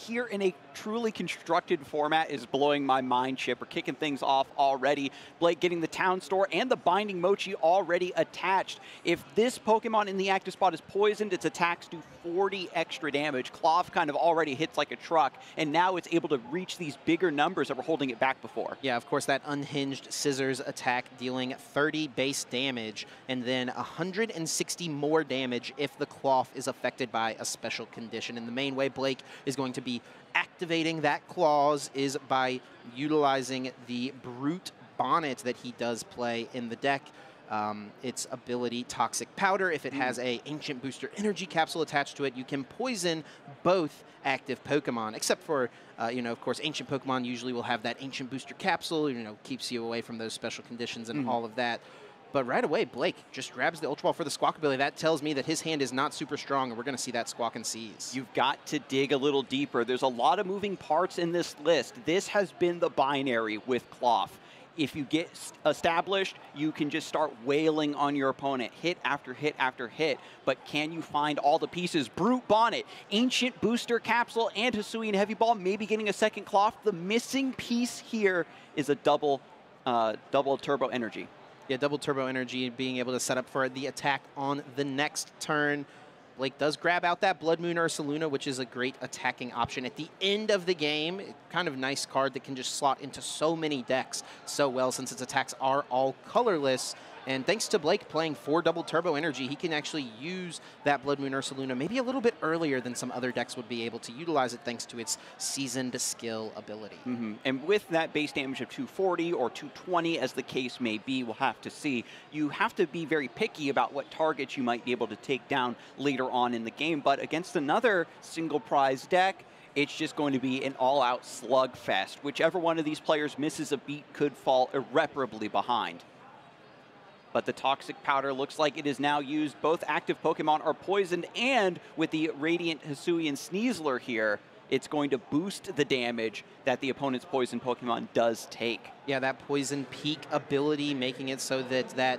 here in a truly constructed format is blowing my mind, Chip. We're kicking things off already. Blake getting the Town Store and the Binding Mochi already attached. If this Pokemon in the active spot is poisoned, its attacks do 40 extra damage. Klawf kind of already hits like a truck, and now it's able to reach these bigger numbers that were holding it back before. Yeah, of course, that unhinged scissors attack dealing 30 base damage, and then 160 more damage if the Klawf is affected by a special condition. And the main way Blake is going to be activating that clause is by utilizing the Brute Bonnet that he does play in the deck. Its ability, Toxic Powder, if it has a Ancient Booster Energy Capsule attached to it, you can poison both active Pokemon, except for, you know, of course, Ancient Pokemon usually will have that Ancient Booster Capsule, you know, keeps you away from those special conditions and all of that. But right away, Blake just grabs the Ultra Ball for the Squawk ability. That tells me that his hand is not super strong, and we're going to see that Squawk and Seize. You've got to dig a little deeper. There's a lot of moving parts in this list. This has been the binary with Klawf. If you get established, you can just start wailing on your opponent, hit after hit after hit. But can you find all the pieces? Brute Bonnet, Ancient Booster Capsule, and Hisuian Heavy Ball, maybe getting a second Klawf. The missing piece here is a double Turbo Energy. Yeah, double Turbo Energy, being able to set up for the attack on the next turn. Blake does grab out that Blood Moon Ursaluna, which is a great attacking option at the end of the game. Kind of nice card that can just slot into so many decks so well since its attacks are all colorless. And thanks to Blake playing 4 double Turbo Energy, he can actually use that Blood Moon Ursaluna maybe a little bit earlier than some other decks would be able to utilize it thanks to its seasoned skill ability. And with that base damage of 240 or 220, as the case may be, we'll have to see, you have to be very picky about what targets you might be able to take down later on in the game. But against another single prize deck, it's just going to be an all-out slugfest. Whichever one of these players misses a beat could fall irreparably behind. But the Toxic Powder looks like it is now used. Both active Pokemon are poisoned, and with the Radiant Hisuian Sneasler here, it's going to boost the damage that the opponent's poison Pokemon does take. Yeah, that Poison Peak ability making it so that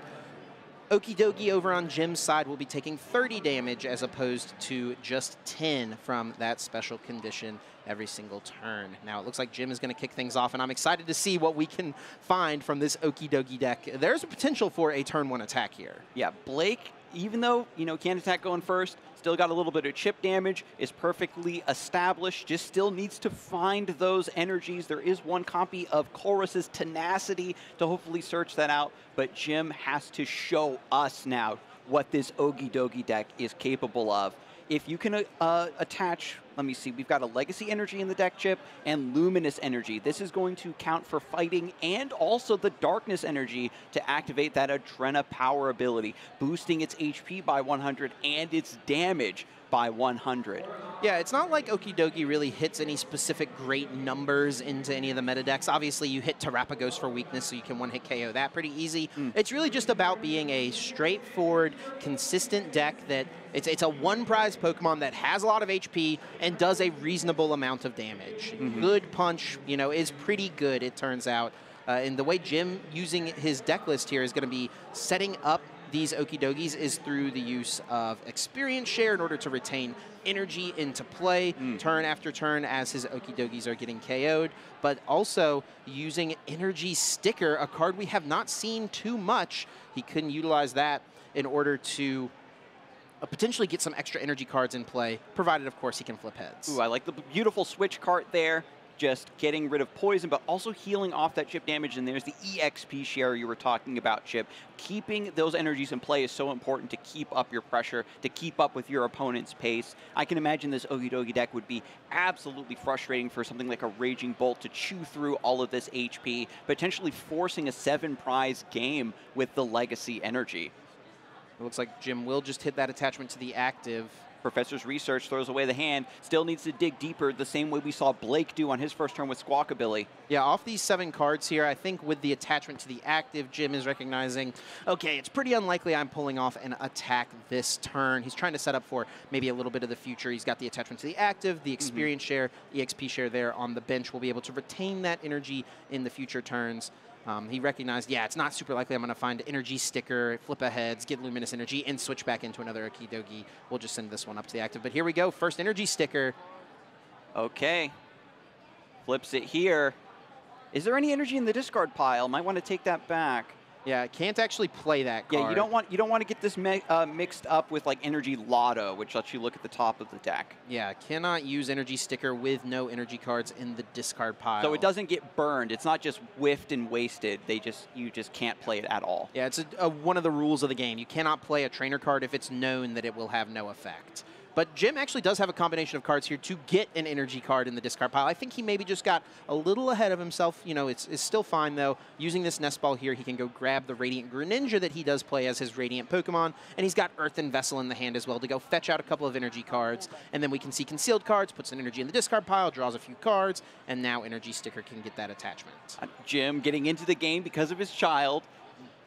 Okidogi over on Jim's side will be taking 30 damage as opposed to just 10 from that special condition every single turn. Now it looks like Jim is going to kick things off, and I'm excited to see what we can find from this Okidogi deck. There's a potential for a turn 1 attack here. Yeah, Blake, even though, you know, can't attack going first, still got a little bit of chip damage, is perfectly established, just still needs to find those energies. There is one copy of Chorus's Tenacity to hopefully search that out, but Jim has to show us now what this Okidogi deck is capable of. If you can attach, let me see, we've got a Legacy Energy in the deck, Chip, and Luminous Energy. This is going to count for fighting and also the Darkness Energy to activate that Adrena Power ability, boosting its HP by 100 and its damage by 100. Yeah, it's not like Okidogi really hits any specific great numbers into any of the meta decks. Obviously, you hit Terapagos for weakness, so you can one-hit KO that pretty easy. It's really just about being a straightforward, consistent deck that it's a one-prize Pokemon that has a lot of HP and does a reasonable amount of damage. Good punch, you know, is pretty good, it turns out. And the way Jim using his deck list here is going to be setting up these Okidogis is through the use of Experience Share in order to retain energy into play turn after turn as his Okidogis are getting KO'd, but also using Energy Sticker, a card we have not seen too much. He couldn't utilize that in order to potentially get some extra energy cards in play, provided, of course, he can flip heads. Ooh, I like the beautiful switch card there. Just getting rid of poison, but also healing off that chip damage. And there's the EXP share you were talking about, Chip. Keeping those energies in play is so important to keep up your pressure, to keep up with your opponent's pace. I can imagine this Okidogi deck would be absolutely frustrating for something like a Raging Bolt to chew through all of this HP, potentially forcing a 7-prize game with the Legacy Energy. It looks like Jim will just hit that attachment to the active. Professor's Research throws away the hand, still needs to dig deeper the same way we saw Blake do on his first turn with Squawkabilly. Yeah, off these 7 cards here, I think with the attachment to the active, Jim is recognizing, okay, it's pretty unlikely I'm pulling off an attack this turn. He's trying to set up for maybe a little bit of the future. He's got the attachment to the active, the experience share, EXP share there on the bench. We'll be able to retain that energy in the future turns. He recognized, yeah, it's not super likely I'm going to find Energy Sticker, flip aheads, get Luminous Energy, and switch back into another Okidogi. We'll just send this one up to the active. But here we go. First Energy Sticker. Okay. Flips it here. Is there any energy in the discard pile? Might want to take that back. Yeah, can't actually play that card. Yeah, you don't want to get this mixed up with like Energy Lotto, which lets you look at the top of the deck. Yeah, cannot use Energy Sticker with no energy cards in the discard pile. So it doesn't get burned. It's not just whiffed and wasted. You just can't play it at all. Yeah, it's one of the rules of the game. You cannot play a trainer card if it's known that it will have no effect. But Jim actually does have a combination of cards here to get an energy card in the discard pile. I think he maybe just got a little ahead of himself. You know, it's still fine, though. Using this Nest Ball here, he can go grab the Radiant Greninja that he does play as his Radiant Pokemon, and he's got Earthen Vessel in the hand as well to go fetch out a couple of energy cards. And then we can see concealed cards, puts an energy in the discard pile, draws a few cards, and now Energy Sticker can get that attachment. Jim getting into the game because of his child,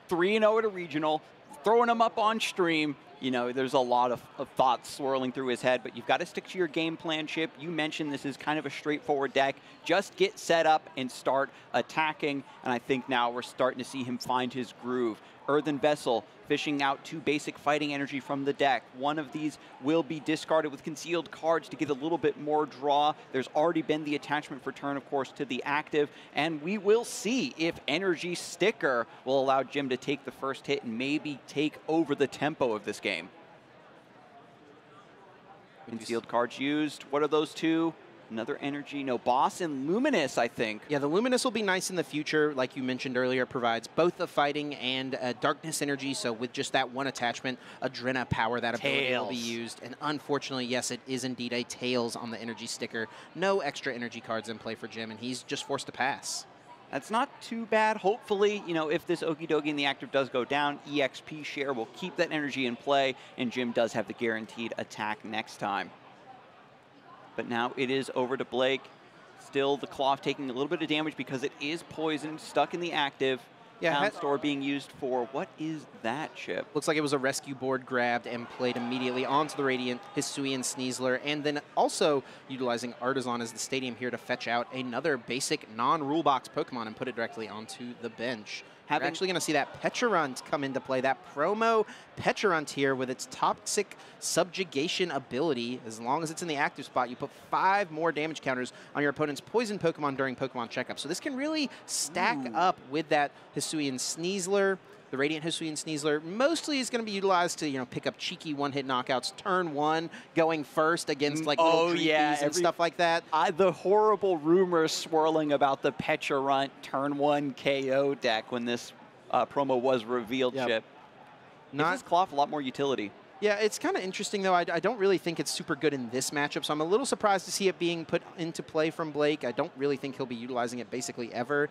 3-0 at a regional, throwing him up on stream. You know, there's a lot of thoughts swirling through his head, but you've got to stick to your game plan, Chip. You mentioned this is kind of a straightforward deck. Just get set up and start attacking, and I think now we're starting to see him find his groove. Earthen Vessel fishing out 2 basic fighting energy from the deck. One of these will be discarded with concealed cards to get a little bit more draw. There's already been the attachment for turn, of course, to the active, and we will see if Energy Sticker will allow Jim to take the first hit and maybe take over the tempo of this game. Concealed cards used. What are those 2? Another energy, no, Boss and Luminous, I think. Yeah, the Luminous will be nice in the future. Like you mentioned earlier, it provides both the fighting and darkness energy. So with just that one attachment, Adrena Power, that ability will be used. And unfortunately, yes, it is indeed a Tails on the Energy Sticker. No extra energy cards in play for Jim, and he's just forced to pass. That's not too bad. Hopefully, you know, if this Okidogi in the active does go down, EXP share will keep that energy in play, and Jim does have the guaranteed attack next time. But now it is over to Blake. Still the Klawf taking a little bit of damage because it is poisoned, stuck in the active. Yeah, Town Store being used for, what is that, Chip? Looks like it was a rescue board grabbed and played immediately onto the Radiant, Hisuian Sneasler, and then also utilizing Artisan as the stadium here to fetch out another basic non-rule box Pokemon and put it directly onto the bench. We're actually going to see that Pecharunt come into play. That promo Pecharunt here with its Toxic Subjugation ability. As long as it's in the active spot, you put 5 more damage counters on your opponent's poison Pokemon during Pokemon checkup. So this can really stack up with that Hisuian Sneasler. The Radiant Hisuian Sneasler mostly is going to be utilized to, you know, pick up cheeky one-hit knockouts. Turn 1, going first against like little treepies and stuff like that. The horrible rumors swirling about the Pecharunt Turn 1 KO deck when this promo was revealed, Chip. Gives Klawf a lot more utility. Yeah, it's kind of interesting, though. I don't really think it's super good in this matchup, so I'm a little surprised to see it being put into play from Blake. I don't really think he'll be utilizing it basically ever.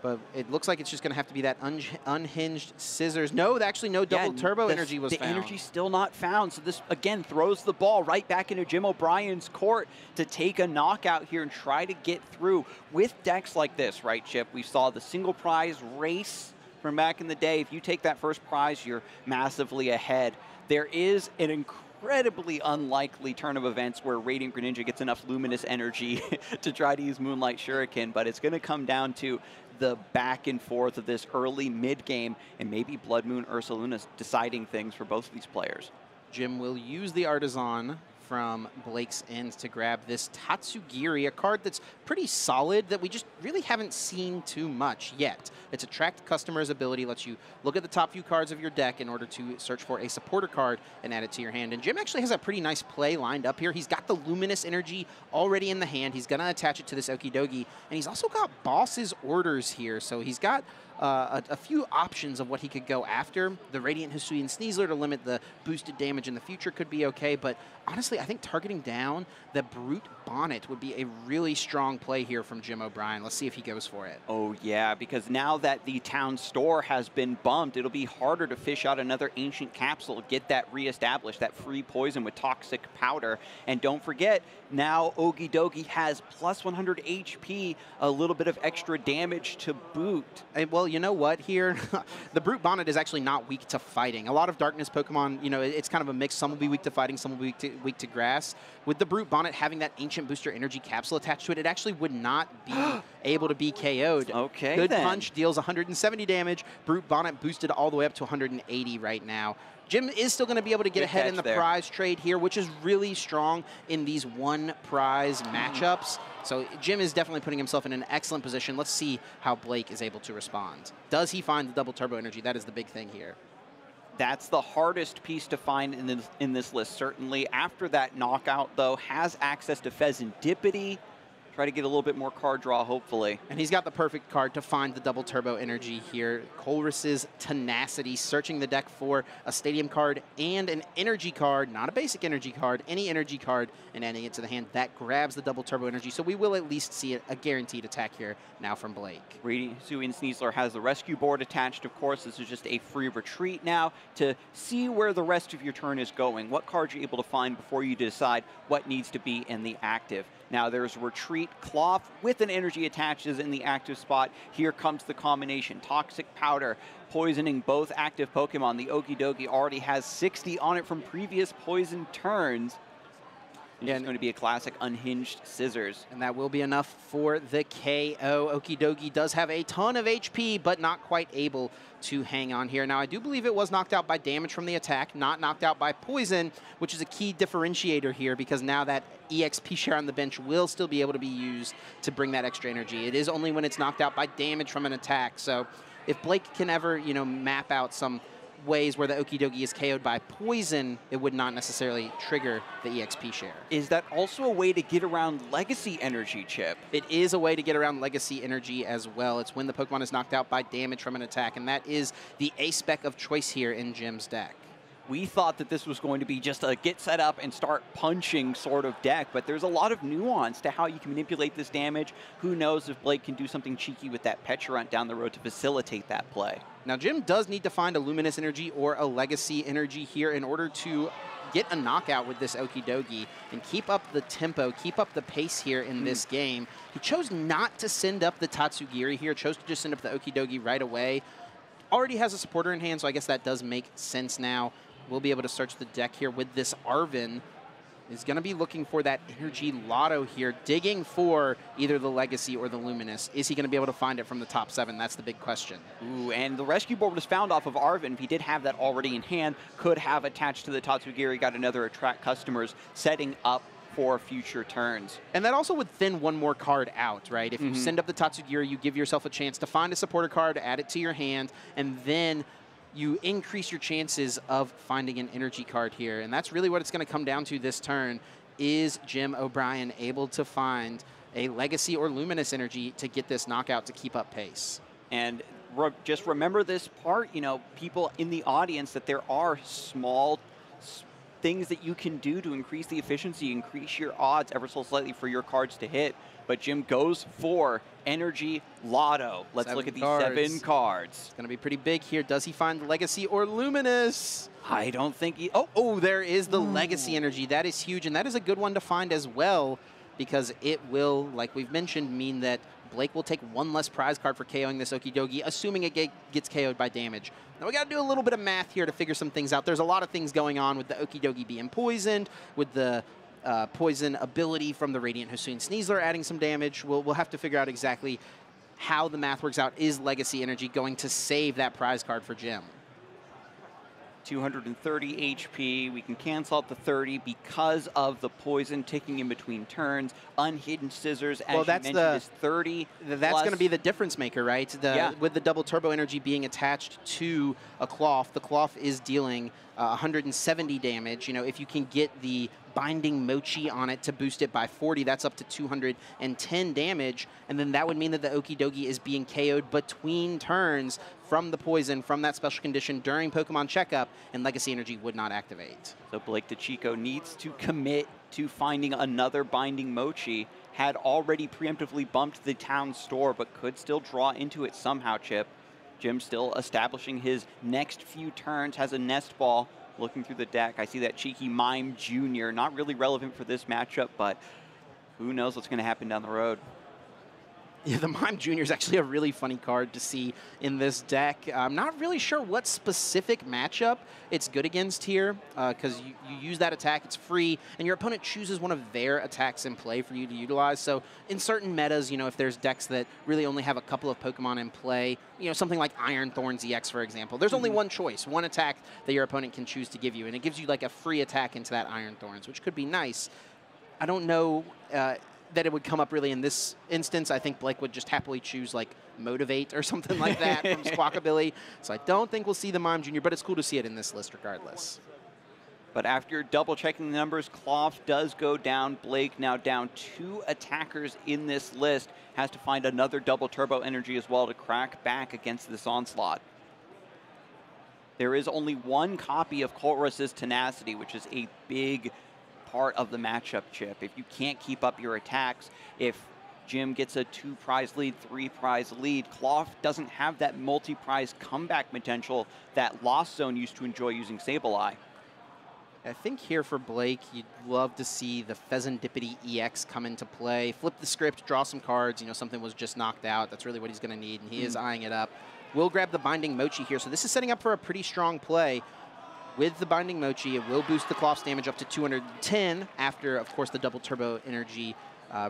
But it looks like it's just going to have to be that unhinged scissors. No, actually no double turbo energy was found. The energy's still not found. So this, again, throws the ball right back into Jim O'Brien's court to take a knockout here and try to get through. With decks like this, right, Chip, we saw the single prize race from back in the day. If you take that first prize, you're massively ahead. There is an incredibly unlikely turn of events where Radiant Greninja gets enough luminous energy to try to use Moonlight Shuriken, but it's going to come down to the back and forth of this early mid-game, and maybe Blood Moon Ursaluna deciding things for both of these players. Jim will use the Artisan from Blake's end to grab this Tatsugiri, a card that's pretty solid that we just really haven't seen too much yet. Its Attract Customer's ability lets you look at the top few cards of your deck in order to search for a supporter card and add it to your hand. And Jim actually has a pretty nice play lined up here. He's got the Luminous Energy already in the hand. He's going to attach it to this Okidogi, and he's also got Boss's Orders here. So he's got a few options of what he could go after. The Radiant Hisuian Sneasler to limit the boosted damage in the future could be okay, but honestly, I think targeting down the Brute Bonnet would be a really strong play here from Jim O'Brien. Let's see if he goes for it. Oh yeah, because now that the Town Store has been bumped, it'll be harder to fish out another Ancient Capsule, get that reestablished, that free poison with Toxic Powder. And don't forget, now Okidogi has plus 100 HP, a little bit of extra damage to boot. And well, you know what here? The Brute Bonnet is actually not weak to fighting. A lot of Darkness Pokemon, you know, it's kind of a mix. Some will be weak to fighting, some will be weak to grass. With the Brute Bonnet having that Ancient Booster Energy Capsule attached to it, it actually would not be able to be KO'd. Okay, Good Punch deals 170 damage. Brute Bonnet boosted all the way up to 180 right now. Jim is still going to be able to get Good ahead in the catch there. prize trade here, which is really strong in these one prize matchups. So Jim is definitely putting himself in an excellent position. Let's see how Blake is able to respond. Does he find the double turbo energy? That is the big thing here. That's the hardest piece to find in this list, certainly. After that knockout, though, has access to Pheasantipity. Try to get a little bit more card draw, hopefully. And he's got the perfect card to find the double turbo energy here. Colress's Tenacity, searching the deck for a stadium card and an energy card, not a basic energy card, any energy card, and adding it to the hand. That grabs the double turbo energy, so we will at least see a guaranteed attack here now from Blake. Radiant Sneasler has the rescue board attached, of course. This is just a free retreat now to see where the rest of your turn is going, what cards you're able to find before you decide what needs to be in the active. Now there's Retreat, Klawf with an energy attaches in the active spot. Here comes the combination. Toxic Powder, poisoning both active Pokemon. The Okidogi already has 60 on it from previous poison turns. It's going to be a classic unhinged Scissors. And that will be enough for the KO. Okidogi does have a ton of HP, but not quite able to hang on here. Now, I do believe it was knocked out by damage from the attack, not knocked out by poison, which is a key differentiator here because now that EXP share on the bench will still be able to be used to bring that extra energy. It is only when it's knocked out by damage from an attack. So if Blake can ever, map out some ways where the Okidogi is KO'd by poison, it would not necessarily trigger the EXP share. Is that also a way to get around Legacy Energy, Chip? It is a way to get around Legacy Energy as well. It's when the Pokemon is knocked out by damage from an attack, and that is the A-spec of choice here in Jim's deck. We thought that this was going to be just a get set up and start punching sort of deck, but there's a lot of nuance to how you can manipulate this damage. Who knows if Blake can do something cheeky with that Petulant down the road to facilitate that play. Now, Jim does need to find a Luminous Energy or a Legacy Energy here in order to get a knockout with this Okidogi and keep up the tempo, keep up the pace here in this game. He chose not to send up the Tatsugiri here, chose to just send up the Okidogi right away. Already has a supporter in hand, so I guess that does make sense now. We'll be able to search the deck here with this Arven. Is going to be looking for that Energy Lotto here, digging for either the Legacy or the Luminous. Is he going to be able to find it from the top 7? That's the big question. Ooh, and the rescue board was found off of Arven. If he did have that already in hand, could have attached to the Tatsugiri, got another attract customers, setting up for future turns. And that also would thin one more card out, right? If you send up the Tatsugiri, you give yourself a chance to find a supporter card, add it to your hand, and then you increase your chances of finding an energy card here. And that's really what it's going to come down to this turn. Is Jim O'Brien able to find a Legacy or Luminous Energy to get this knockout to keep up pace? And just remember this part, people in the audience, that there are small things that you can do to increase the efficiency, increase your odds ever so slightly for your cards to hit. But Jim goes for Energy Lotto. Let's look at these 7 cards. It's going to be pretty big here. Does he find Legacy or Luminous? I don't think he... Oh, there is the Legacy Energy. That is huge, and that is a good one to find as well because it will, like we've mentioned, mean that Blake will take 1 less prize card for KOing this Okidogi, assuming it gets KO'd by damage. Now, we got to do a little bit of math here to figure some things out. There's a lot of things going on with the Okidogi being poisoned, with the poison ability from the Radiant Hisuian Sneasler adding some damage. We'll have to figure out exactly how the math works out. Is Legacy Energy going to save that prize card for Jim? 230 HP. We can cancel out the 30 because of the poison ticking in between turns. Unhidden Scissors, as you mentioned, is 30. That's going to be the difference maker, right? With the double turbo energy being attached to a Klawf, the Klawf is dealing 170 damage. If you can get the Binding Mochi on it to boost it by 40, that's up to 210 damage, and then that would mean that the Okidogi is being KO'd between turns from the poison, from that special condition during Pokemon Checkup, and Legacy Energy would not activate. So Blake DICICCO needs to commit to finding another Binding Mochi. Had already preemptively bumped the town store, but could still draw into it somehow, Chip. Jim still establishing his next few turns, has a Nest Ball. Looking through the deck, I see that cheeky Mime Jr. Not really relevant for this matchup, but who knows what's going to happen down the road. Yeah, the Mime Jr. is actually a really funny card to see in this deck. I'm not really sure what specific matchup it's good against here, because you use that attack, it's free, and your opponent chooses one of their attacks in play for you to utilize. So in certain metas, you know, if there's decks that really only have a couple of Pokemon in play, you know, something like Iron Thorns EX, for example, there's only one choice, one attack that your opponent can choose to give you, and it gives you like a free attack into that Iron Thorns, which could be nice. I don't know that it would come up really in this instance. I think Blake would just happily choose like Motivate or something like that from Squawkabilly. So I don't think we'll see the Mime Jr., but it's cool to see it in this list regardless. But after double-checking the numbers, Klawf does go down. Blake now down 2 attackers in this list. Has to find another double turbo energy as well to crack back against this onslaught. There is only 1 copy of Colress's Tenacity, which is a big part of the matchup, Chip. If you can't keep up your attacks, if Jim gets a 2-prize lead, 3-prize lead, Klawf doesn't have that multi-prize comeback potential that Lost Zone used to enjoy using Sableye. I think here for Blake, you'd love to see the Pheasantipity EX come into play, flip the script, draw some cards. You know, something was just knocked out. That's really what he's going to need, and he is eyeing it up. We'll grab the Binding Mochi here, so this is setting up for a pretty strong play. With the Binding Mochi, it will boost the Klawf's damage up to 210 after, of course, the double turbo energy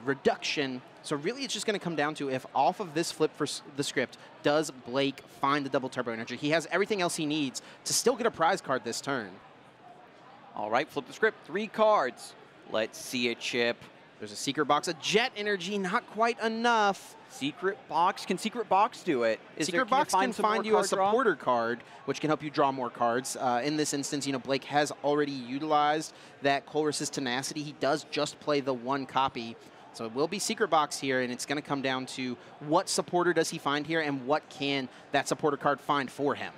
reduction. So really it's just going to come down to if off of this flip for the script, does Blake find the double turbo energy? He has everything else he needs to still get a prize card this turn. All right, flip the script, 3 cards. Let's see it, Chip. There's a Secret Box, a Jet Energy, not quite enough. Secret Box, can Secret Box do it? Secret Box can find you a supporter card, which can help you draw more cards. In this instance, you know, Blake has already utilized that Colress's Tenacity. He does just play the 1 copy. So it will be Secret Box here, and it's going to come down to what supporter does he find here and what can that supporter card find for him.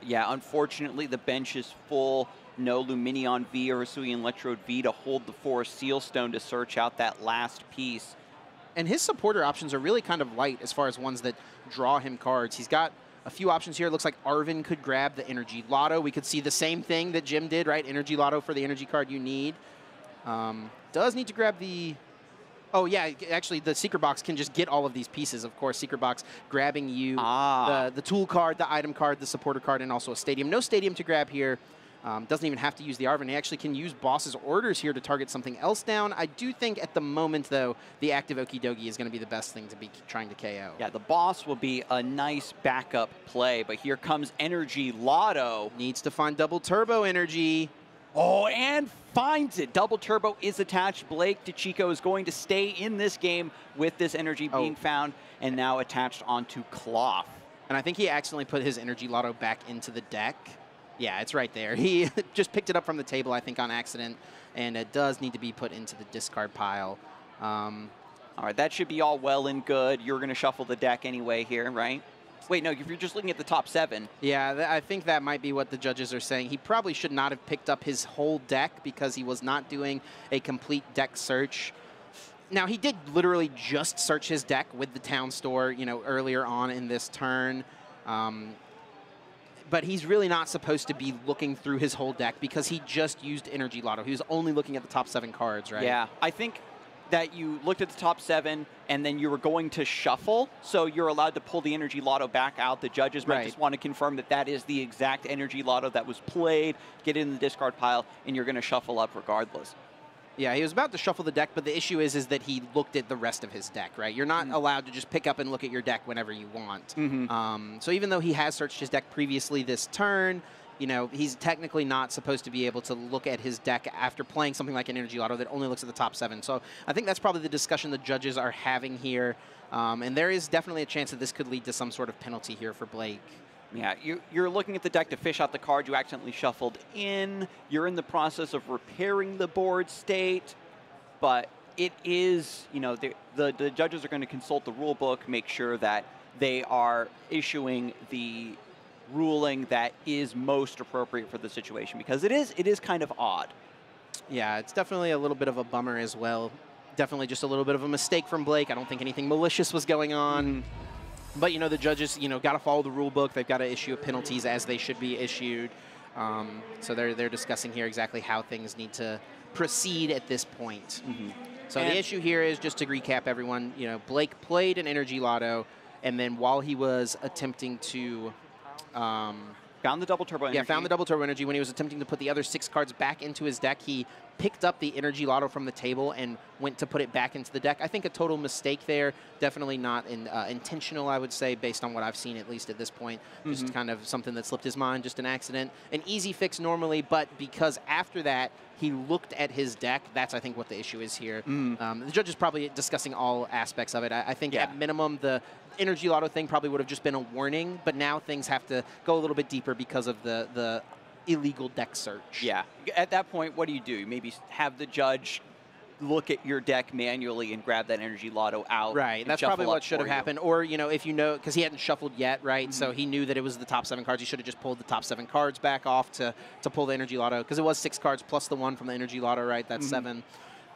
Yeah, unfortunately, the bench is full. No Luminion V or Hisuian Electrode V to hold the Forest Sealstone to search out that last piece. And his supporter options are really kind of light as far as ones that draw him cards. He's got a few options here. It looks like Arvin could grab the Energy Lotto. We could see the same thing that Jim did, right? Energy Lotto for the energy card you need. Does need to grab the... Oh, yeah, actually, the Secret Box can just get all of these pieces, of course. Secret Box grabbing you the tool card, the item card, the supporter card, and also a Stadium. No Stadium to grab here. Doesn't even have to use the Arvin. He actually can use Boss's Orders here to target something else down. I do think at the moment, though, the active Okidogi is going to be the best thing to be trying to KO. Yeah, the Boss will be a nice backup play, but here comes Energy Lotto. Needs to find double turbo energy. Oh, and finds it. Double turbo is attached. Blake DICICCO is going to stay in this game with this energy being found and now attached onto Klawf. And I think he accidentally put his Energy Lotto back into the deck. Yeah, it's right there. He just picked it up from the table, I think, on accident, and it does need to be put into the discard pile. All right, that should be all well and good. You're going to shuffle the deck anyway here, right? Wait, no, if you're just looking at the top 7. Yeah, I think that might be what the judges are saying. He probably should not have picked up his whole deck because he was not doing a complete deck search. Now, he did literally just search his deck with the town store, you know, earlier on in this turn. But he's really not supposed to be looking through his whole deck because he just used Energy Lotto. He was only looking at the top 7 cards, right? Yeah, I think that you looked at the top 7 and then you were going to shuffle, so you're allowed to pull the Energy Lotto back out. The judges might just want to confirm that that is the exact Energy Lotto that was played, get it in the discard pile, and you're going to shuffle up regardless. Yeah, he was about to shuffle the deck, but the issue is that he looked at the rest of his deck, right? You're not allowed to just pick up and look at your deck whenever you want. So even though he has searched his deck previously this turn, you know, he's technically not supposed to be able to look at his deck after playing something like an Energy Lotto that only looks at the top 7. So I think that's probably the discussion the judges are having here. And there is definitely a chance that this could lead to some sort of penalty here for Blake. Yeah, you're looking at the deck to fish out the card you accidentally shuffled in. You're in the process of repairing the board state, but it is, you know, the judges are going to consult the rule book, make sure that they are issuing the ruling that is most appropriate for the situation, because it is kind of odd. Yeah, it's definitely a little bit of a bummer as well. Definitely just a little bit of a mistake from Blake. I don't think anything malicious was going on. But, you know, the judges, you know, got to follow the rule book. They've got to issue penalties as they should be issued. So they're discussing here exactly how things need to proceed at this point. So the issue here is, just to recap everyone, you know, Blake played an Energy Lotto, and then while he was attempting to found the double turbo energy. Yeah, found the double turbo energy. When he was attempting to put the other 6 cards back into his deck, he picked up the Energy Lotto from the table and went to put it back into the deck. I think a total mistake there. Definitely not intentional, I would say, based on what I've seen, at least at this point. Just kind of something that slipped his mind, just an accident. An easy fix normally, but because after that, he looked at his deck, that's, I think, what the issue is here. The judge is probably discussing all aspects of it. I think at minimum, the Energy Lotto thing probably would have just been a warning, but now things have to go a little bit deeper because of the illegal deck search. Yeah. At that point, what do? You maybe have the judge look at your deck manually and grab that Energy Lotto out. Right. That's probably what should have happened. Or, you know, if you know, because he hadn't shuffled yet, right? So he knew that it was the top 7 cards. He should have just pulled the top 7 cards back off to pull the Energy Lotto, because it was 6 cards plus the 1 from the Energy Lotto, right? That's 7.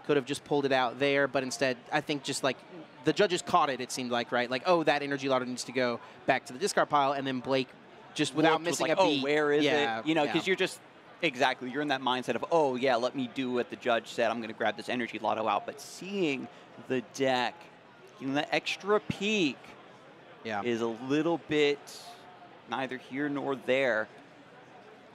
Could have just pulled it out there, but instead, I think just like the judges caught it, it seemed like, right? Like, oh, that Energy Lotto needs to go back to the discard pile, and then Blake, just without missing a beat. Oh, where is it? You know, because you're just, exactly, you're in that mindset of, oh, yeah, let me do what the judge said. I'm going to grab this Energy Lotto out. But seeing the deck, you know, the extra peek is a little bit neither here nor there.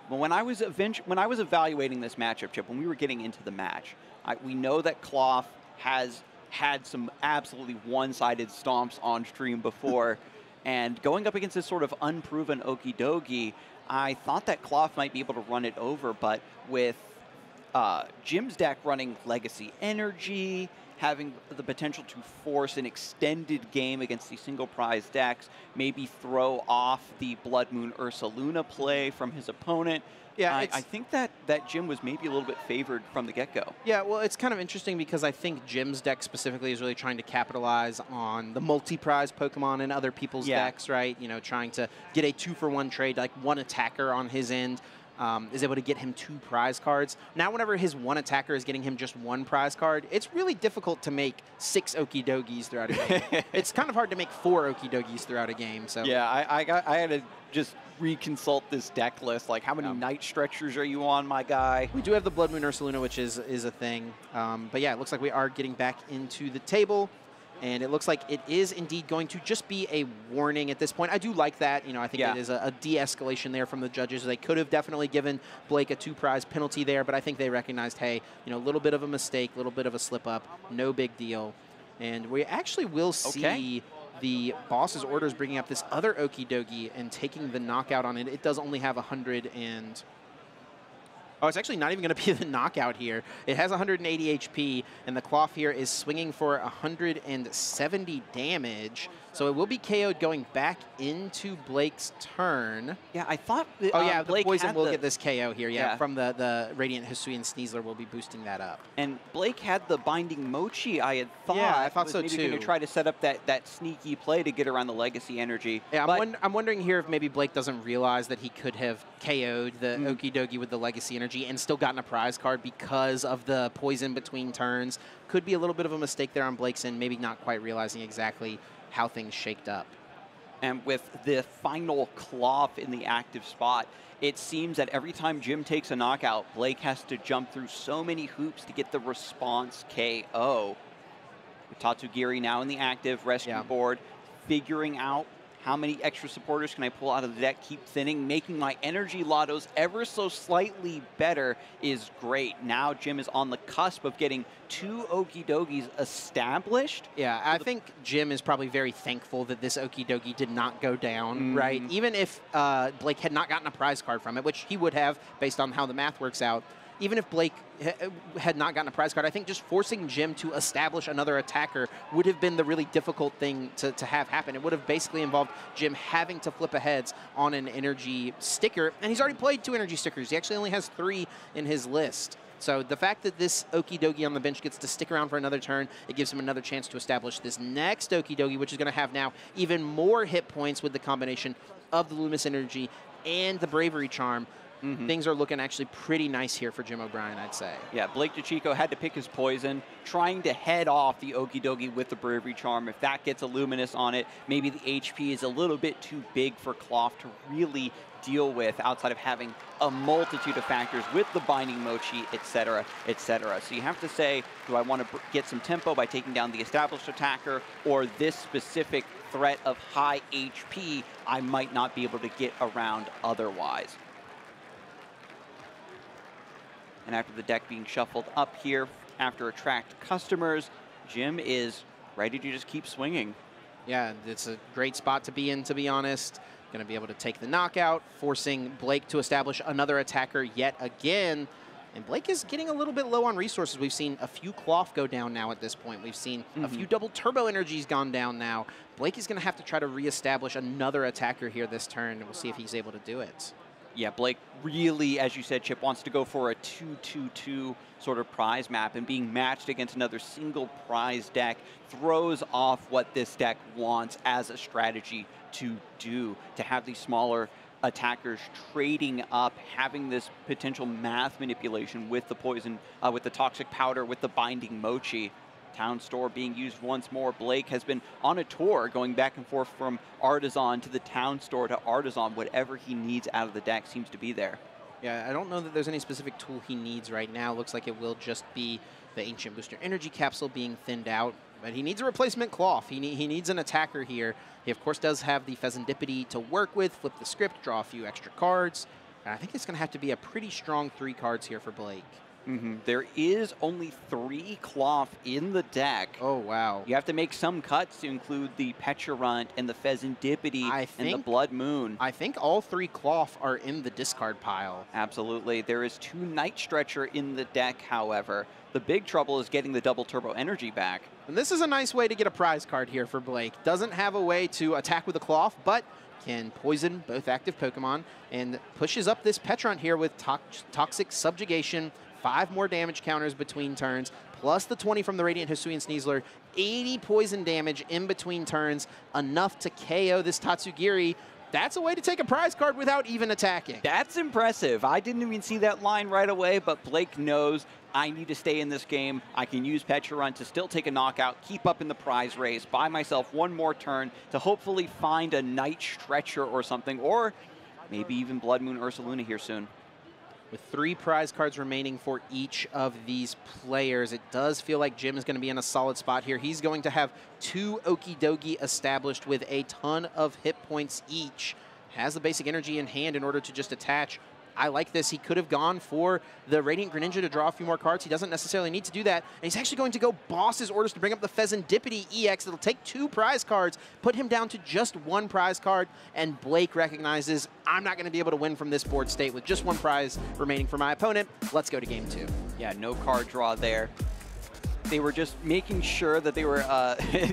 But when I was evaluating this matchup, Chip, when we were getting into the match, we know that Klawf has had some absolutely one-sided stomps on stream before. And going up against this sort of unproven Okidogi, I thought that Klawf might be able to run it over, but with Jim's deck running Legacy Energy, having the potential to force an extended game against the single prize decks, maybe throw off the Blood Moon Ursa Luna play from his opponent. Yeah, I think that Jim was maybe a little bit favored from the get-go. Yeah, well, it's kind of interesting because I think Jim's deck specifically is really trying to capitalize on the multi-prize Pokemon in other people's decks, right? You know, trying to get a 2-for-1 trade, like one attacker on his end. Is able to get him 2 prize cards. Now, whenever his one attacker is getting him just 1 prize card, it's really difficult to make 6 Okidogis throughout a game. It's kind of hard to make 4 Okidogis throughout a game. So yeah, I had to just reconsult this deck list. Like, how many Night Stretchers are you on, my guy? We do have the Blood Moon Ursa Luna, which is a thing. But yeah, it looks like we are getting back into the table. And it looks like it is indeed going to just be a warning at this point. I do like that. You know, I think it is a de-escalation there from the judges. They could have definitely given Blake a 2-prize penalty there, but I think they recognized, hey, you know, a little bit of a mistake, a little bit of a slip-up, no big deal. And we actually will see the boss's orders bringing up this other Okidogi and taking the knockout on it. It does only have 100 and... Oh, it's actually not even going to be the knockout here. It has 180 HP, and the Klawf here is swinging for 170 damage. So it will be KO'd going back into Blake's turn. Yeah, I thought... the poison will get this KO here, from the Radiant Hisuian Sneasler will be boosting that up. And Blake had the Binding Mochi, I had thought. Yeah, I thought so maybe too. Maybe going to try to set up that sneaky play to get around the Legacy Energy. Yeah, I'm wondering here if maybe Blake doesn't realize that he could have KO'd the Okidogi with the Legacy Energy and still gotten a prize card because of the poison between turns. Could be a little bit of a mistake there on Blake's end, maybe not quite realizing exactly how things shaked up. And with the final Klawf in the active spot, it seems that every time Jim takes a knockout, Blake has to jump through so many hoops to get the response KO. With Tatsugiri now in the active rescue board, figuring out how many extra supporters can I pull out of the deck, keep thinning, making my Energy Lottos ever so slightly better is great. Now Jim is on the cusp of getting 2 Okidogis established. Yeah, I think Jim is probably very thankful that this Okidogi did not go down, right? Even if Blake had not gotten a prize card from it, which he would have based on how the math works out, even if Blake had not gotten a prize card, I think just forcing Jim to establish another attacker would have been the really difficult thing to have happen. It would have basically involved Jim having to flip aheads on an energy sticker, and he's already played 2 energy stickers. He actually only has 3 in his list. So the fact that this Okidogi on the bench gets to stick around for another turn, it gives him another chance to establish this next Okidogi, which is going to have now even more hit points with the combination of the Loomis Energy and the Bravery Charm. things are looking actually pretty nice here for Jim O'Brien, I'd say. Yeah, Blake DICICCO had to pick his poison, trying to head off the Okidogi with the Bravery Charm. If that gets a Luminous on it, maybe the HP is a little bit too big for Klawf to really deal with outside of having a multitude of factors with the Binding Mochi, etc., etc. So you have to say, do I want to get some tempo by taking down the established attacker, or this specific threat of high HP I might not be able to get around otherwise? And after the deck being shuffled up here, after attract customers, Jim is ready to just keep swinging. Yeah, it's a great spot to be in, to be honest. Going to be able to take the knockout, forcing Blake to establish another attacker yet again. And Blake is getting a little bit low on resources. We've seen a few Klawf go down now at this point. We've seen a few double turbo energies gone down now. Blake is going to have to try to reestablish another attacker here this turn, and we'll see if he's able to do it. Yeah, Blake really, as you said, Chip, wants to go for a 2-2-2 sort of prize map, and being matched against another single prize deck throws off what this deck wants as a strategy to do, to have these smaller attackers trading up, having this potential math manipulation with the poison, with the toxic powder, with the Binding Mochi. Town Store being used once more. Blake has been on a tour going back and forth from Artisan to the Town Store to Artisan. Whatever he needs out of the deck seems to be there. Yeah, I don't know that there's any specific tool he needs right now. Looks like it will just be the Ancient Booster Energy Capsule being thinned out. But he needs a replacement Klawf. He needs an attacker here. He, of course, does have the Pheasantipede to work with, flip the script, draw a few extra cards. And I think it's going to have to be a pretty strong 3 cards here for Blake. There is only 3 Klawf in the deck. Oh, wow. You have to make some cuts to include the Petulant and the Pheasantipede and the Blood Moon. I think all 3 Klawf are in the discard pile. Absolutely. There is 2 Night Stretcher in the deck, however. The big trouble is getting the double turbo energy back. And this is a nice way to get a prize card here for Blake. Doesn't have a way to attack with a Klawf, but can poison both active Pokemon and pushes up this Petulant here with Toxic Subjugation. 5 more damage counters between turns, plus the 20 from the Radiant Hisuian Sneasler. 80 poison damage in between turns, enough to KO this Tatsugiri. That's a way to take a prize card without even attacking. That's impressive. I didn't even see that line right away, but Blake knows I need to stay in this game. I can use Petulant to still take a knockout, keep up in the prize race, buy myself 1 more turn to hopefully find a Night Stretcher or something, or maybe even Blood Moon Ursaluna here soon. With 3 prize cards remaining for each of these players, it does feel like Jim is going to be in a solid spot here. He's going to have 2 Okidogi established with a ton of hit points each. Has the basic energy in hand in order to just attach. I like this. He could have gone for the Radiant Greninja to draw a few more cards. He doesn't necessarily need to do that. And he's actually going to go boss his orders to bring up the Pheasantipede EX. It'll take 2 prize cards, put him down to just 1 prize card, and Blake recognizes, I'm not going to be able to win from this board state with just 1 prize remaining for my opponent. Let's go to game 2. Yeah, no card draw there. They were just making sure that they were,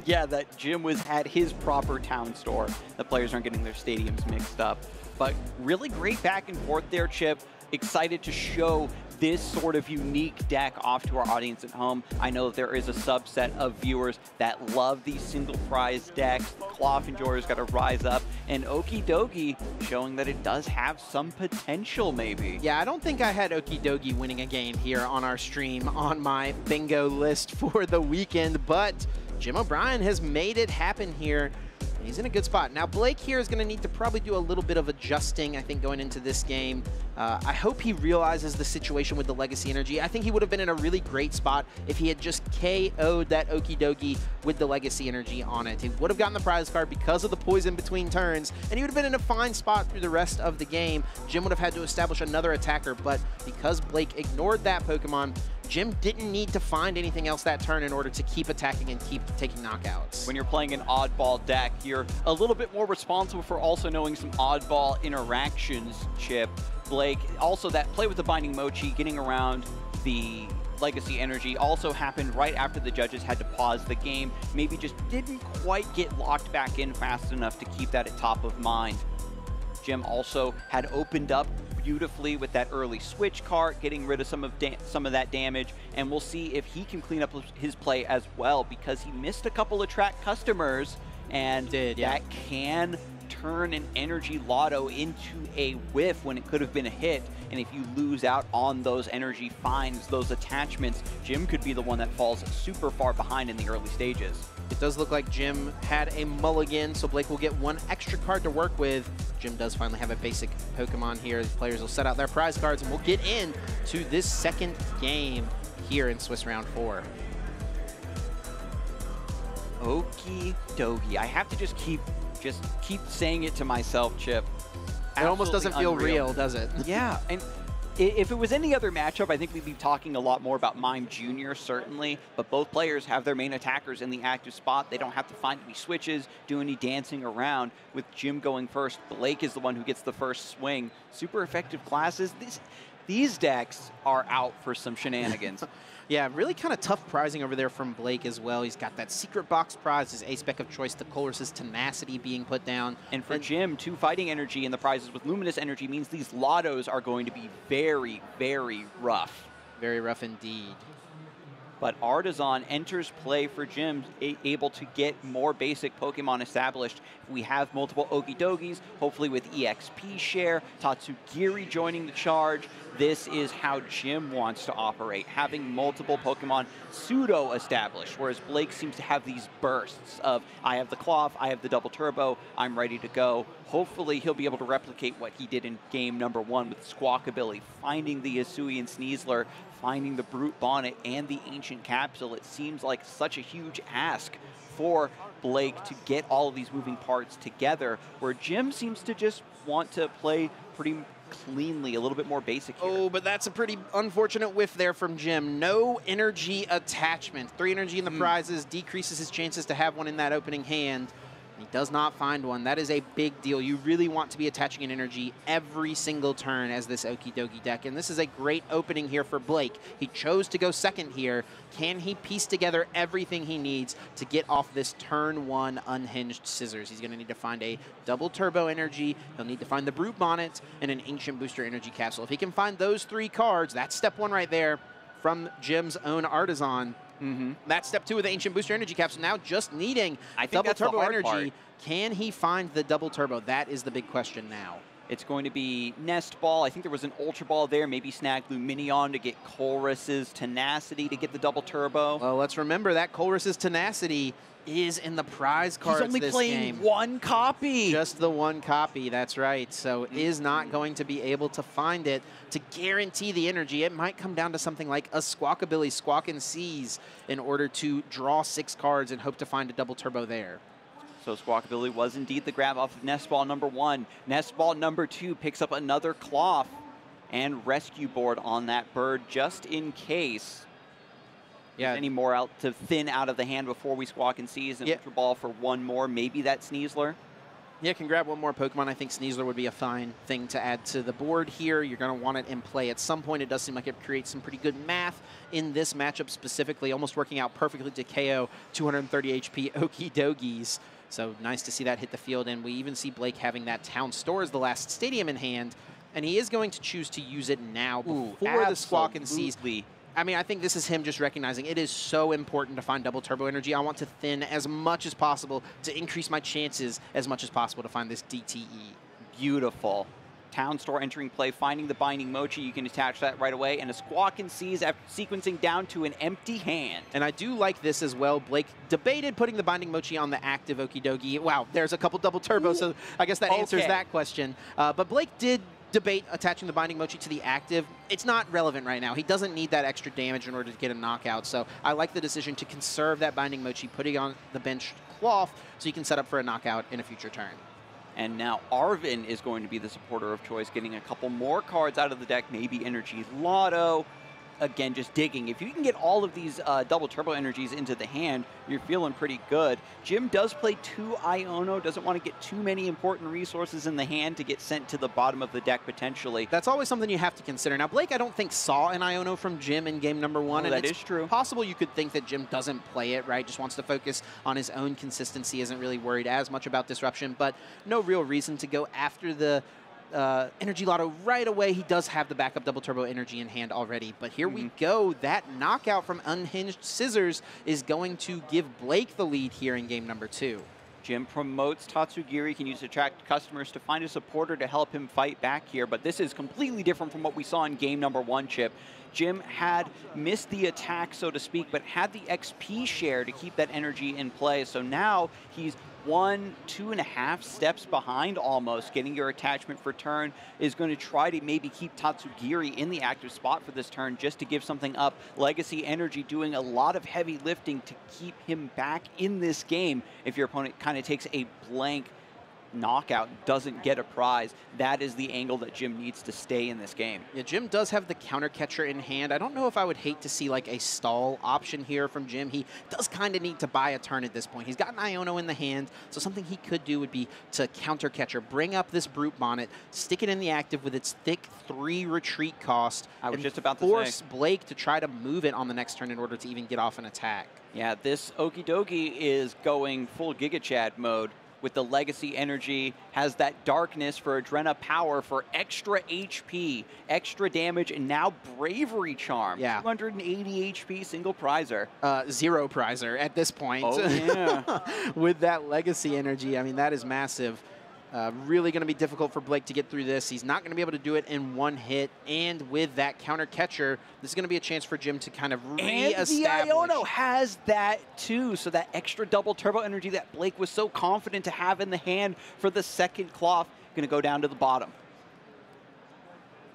yeah, that Jim had his proper Town Store. The players aren't getting their stadiums mixed up. But really great back and forth there, Chip. Excited to show this sort of unique deck off to our audience at home. I know that there is a subset of viewers that love these single prize decks. Klawf enjoyers got to rise up, and Okidogi showing that it does have some potential maybe. Yeah, I don't think I had Okidogi winning a game here on our stream on my bingo list for the weekend, but Jim O'Brien has made it happen here. He's in a good spot. Now, Blake here is going to need to probably do a little bit of adjusting, I think, going into this game. I hope he realizes the situation with the Legacy Energy. I think he would have been in a really great spot if he had just KO'd that Okidogi with the Legacy Energy on it. He would have gotten the prize card because of the poison between turns, and he would have been in a fine spot through the rest of the game. Jim would have had to establish another attacker, but because Blake ignored that Pokemon, Jim didn't need to find anything else that turn in order to keep attacking and keep taking knockouts. When you're playing an oddball deck, you're a little bit more responsible for also knowing some oddball interactions, Chip. Blake, also that play with the Binding Mochi, getting around the Legacy Energy also happened right after the judges had to pause the game. Maybe just didn't quite get locked back in fast enough to keep that at top of mind. Jim also had opened up beautifully with that early switch card, getting rid of some of that damage, and we'll see if he can clean up his play as well, because he missed a couple of track customers, and that can turn an energy lotto into a whiff when it could have been a hit. And if you lose out on those energy finds, those attachments, Jim could be the one that falls super far behind in the early stages. It does look like Jim had a mulligan, so Blake will get one extra card to work with. Jim does finally have a basic Pokemon here. The players will set out their prize cards, and we'll get in to this second game here in Swiss Round 4. Okidogi. I have to just keep saying it to myself, Chip. It almost doesn't feel unreal. real, does it? Yeah, and if it was any other matchup, I think we'd be talking a lot more about Mime Jr., certainly, but both players have their main attackers in the active spot. They don't have to find any switches, do any dancing around. With Jim going first, Blake is the one who gets the first swing. Super effective classes. These decks are out for some shenanigans. Yeah, really kind of tough prizing over there from Blake as well. He's got that secret box prize, his A-spec of choice, the Colress's Tenacity being put down. And for Jim, 2 fighting energy and the prizes with luminous energy means these lottos are going to be very, very rough. Very rough indeed. But Artisan enters play for Jim, able to get more basic Pokemon established. We have multiple Okidogis, hopefully with EXP share, Tatsugiri joining the charge. This is how Jim wants to operate, having multiple Pokemon pseudo-established, whereas Blake seems to have these bursts of, I have the Klawf, I have the Double Turbo, I'm ready to go. Hopefully he'll be able to replicate what he did in game number 1 with Squawkabilly, finding the Hisuian Sneasler, finding the Brute Bonnet, and the Ancient Capsule. It seems like such a huge ask for Blake to get all of these moving parts together, where Jim seems to just want to play pretty cleanly, a little bit more basic here. Oh, but that's a pretty unfortunate whiff there from Jim. No energy attachment. 3 energy in the prizes decreases his chances to have one in that opening hand. He does not find one. That is a big deal. You really want to be attaching an energy every single turn as this Okidogi deck, and this is a great opening here for Blake. He chose to go second here. Can he piece together everything he needs to get off this turn 1 unhinged scissors? He's going to need to find a double turbo energy. He'll need to find the Brute Bonnet and an Ancient Booster Energy Capsule. If he can find those 3 cards, that's step 1 right there from Jim's own Artisan. That's step 2 with the Ancient Booster Energy Capsule. Now just needing double turbo energy. Part. Can he find the double turbo? That is the big question now. It's going to be Nest Ball. I think there was an Ultra Ball there. Maybe snag Luminion to get Colress's Tenacity to get the double turbo. Well, let's remember that Colress's Tenacity is in the prize cards this game. He's only playing 1 copy. Just the 1 copy, that's right. So is not going to be able to find it to guarantee the energy. It might come down to something like a Squawkabilly, Squawk and Seize, in order to draw 6 cards and hope to find a double turbo there. So Squawkabilly was indeed the grab off of Nest Ball number 1. Nest Ball number 2 picks up another Klawf and Rescue Board on that bird just in case. Yeah, any more out to thin out of the hand before we Squawk and Seize and Ultra Ball for 1 more, maybe that Sneasler. Yeah, can grab 1 more Pokemon. I think Sneasler would be a fine thing to add to the board here. You're going to want it in play at some point. It does seem like it creates some pretty good math in this matchup specifically, almost working out perfectly to KO 230 HP Okidogis. So nice to see that hit the field, and we even see Blake having that Town Store as the last stadium in hand, and he is going to choose to use it now before the Squawk and Seize. I mean, I think this is him just recognizing it is so important to find double turbo energy. I want to thin as much as possible to increase my chances as much as possible to find this DTE. Beautiful. Town Store entering play, finding the Binding Mochi. You can attach that right away, and a Squawk and Seize after sequencing down to an empty hand. And I do like this as well. Blake debated putting the Binding Mochi on the active Okidogi. Wow, there's a couple double turbos, so I guess that answers that question. But Blake did debate attaching the Binding Mochi to the active. It's not relevant right now. He doesn't need that extra damage in order to get a knockout, so I like the decision to conserve that Binding Mochi, putting on the bench Klawf so you can set up for a knockout in a future turn. And now Arvin is going to be the supporter of choice, getting a couple more cards out of the deck, maybe Energy Lotto. Again, just digging. If you can get all of these double turbo energies into the hand, you're feeling pretty good. Jim does play 2 Iono, doesn't want to get too many important resources in the hand to get sent to the bottom of the deck potentially. That's always something you have to consider. Now, Blake, I don't think saw an Iono from Jim in game number 1. And that is true. Possible you could think that Jim doesn't play it, right? Just wants to focus on his own consistency, isn't really worried as much about disruption, but no real reason to go after the Energy Lotto right away. He does have the backup double turbo energy in hand already, but here we go. That knockout from Unhinged Scissors is going to give Blake the lead here in game number 2. Jim promotes Tatsugiri, can use to attract customers to find a supporter to help him fight back here, but this is completely different from what we saw in game number 1, Chip. Jim had missed the attack, so to speak, but had the XP share to keep that energy in play, so now he's 1, 2.5 steps behind almost. Getting your attachment for turn is going to try to maybe keep Tatsugiri in the active spot for this turn just to give something up. Legacy Energy doing a lot of heavy lifting to keep him back in this game. If your opponent kind of takes a blank knockout, doesn't get a prize, that is the angle that Jim needs to stay in this game. Yeah, Jim does have the counter catcher in hand. I don't know if I would hate to see like a stall option here from Jim. He does kind of need to buy a turn at this point. He's got an Iono in the hand, so something he could do would be to counter catcher, bring up this Brute Bonnet, stick it in the active with its thick 3 retreat cost, I was and just about to force say. Blake to try to move it on the next turn in order to even get off an attack. Yeah, this Okidogi is going full Giga Chad mode with the Legacy Energy, has that darkness for Adrena Power for extra HP, extra damage, and now Bravery Charm. Yeah. 280 HP, single prizer. 0 prizer at this point. Oh, yeah. With that Legacy Energy, I mean, that is massive. Really going to be difficult for Blake to get through this. He's not going to be able to do it in 1 hit. And with that counter catcher, this is going to be a chance for Jim to kind of reestablish. And the Iono has that too. So that extra double turbo energy that Blake was so confident to have in the hand for the second Klawf, going to go down to the bottom.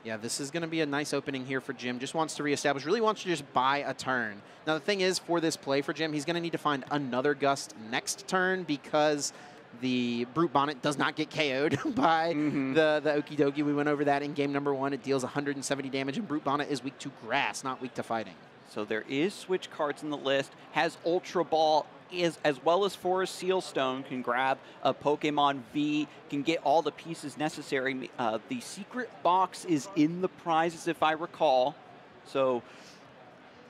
Yeah, this is going to be a nice opening here for Jim. Just wants to reestablish, really wants to just buy a turn. Now, the thing is, for this play for Jim, he's going to need to find another Gust next turn because the Brute Bonnet does not get KO'd by the Okidogi. We went over that in game number 1. It deals 170 damage, and Brute Bonnet is weak to grass, not weak to fighting. So there is switch cards in the list. Has Ultra Ball, as well as Forest Sealstone, can grab a Pokemon V, can get all the pieces necessary. The secret box is in the prizes, if I recall. So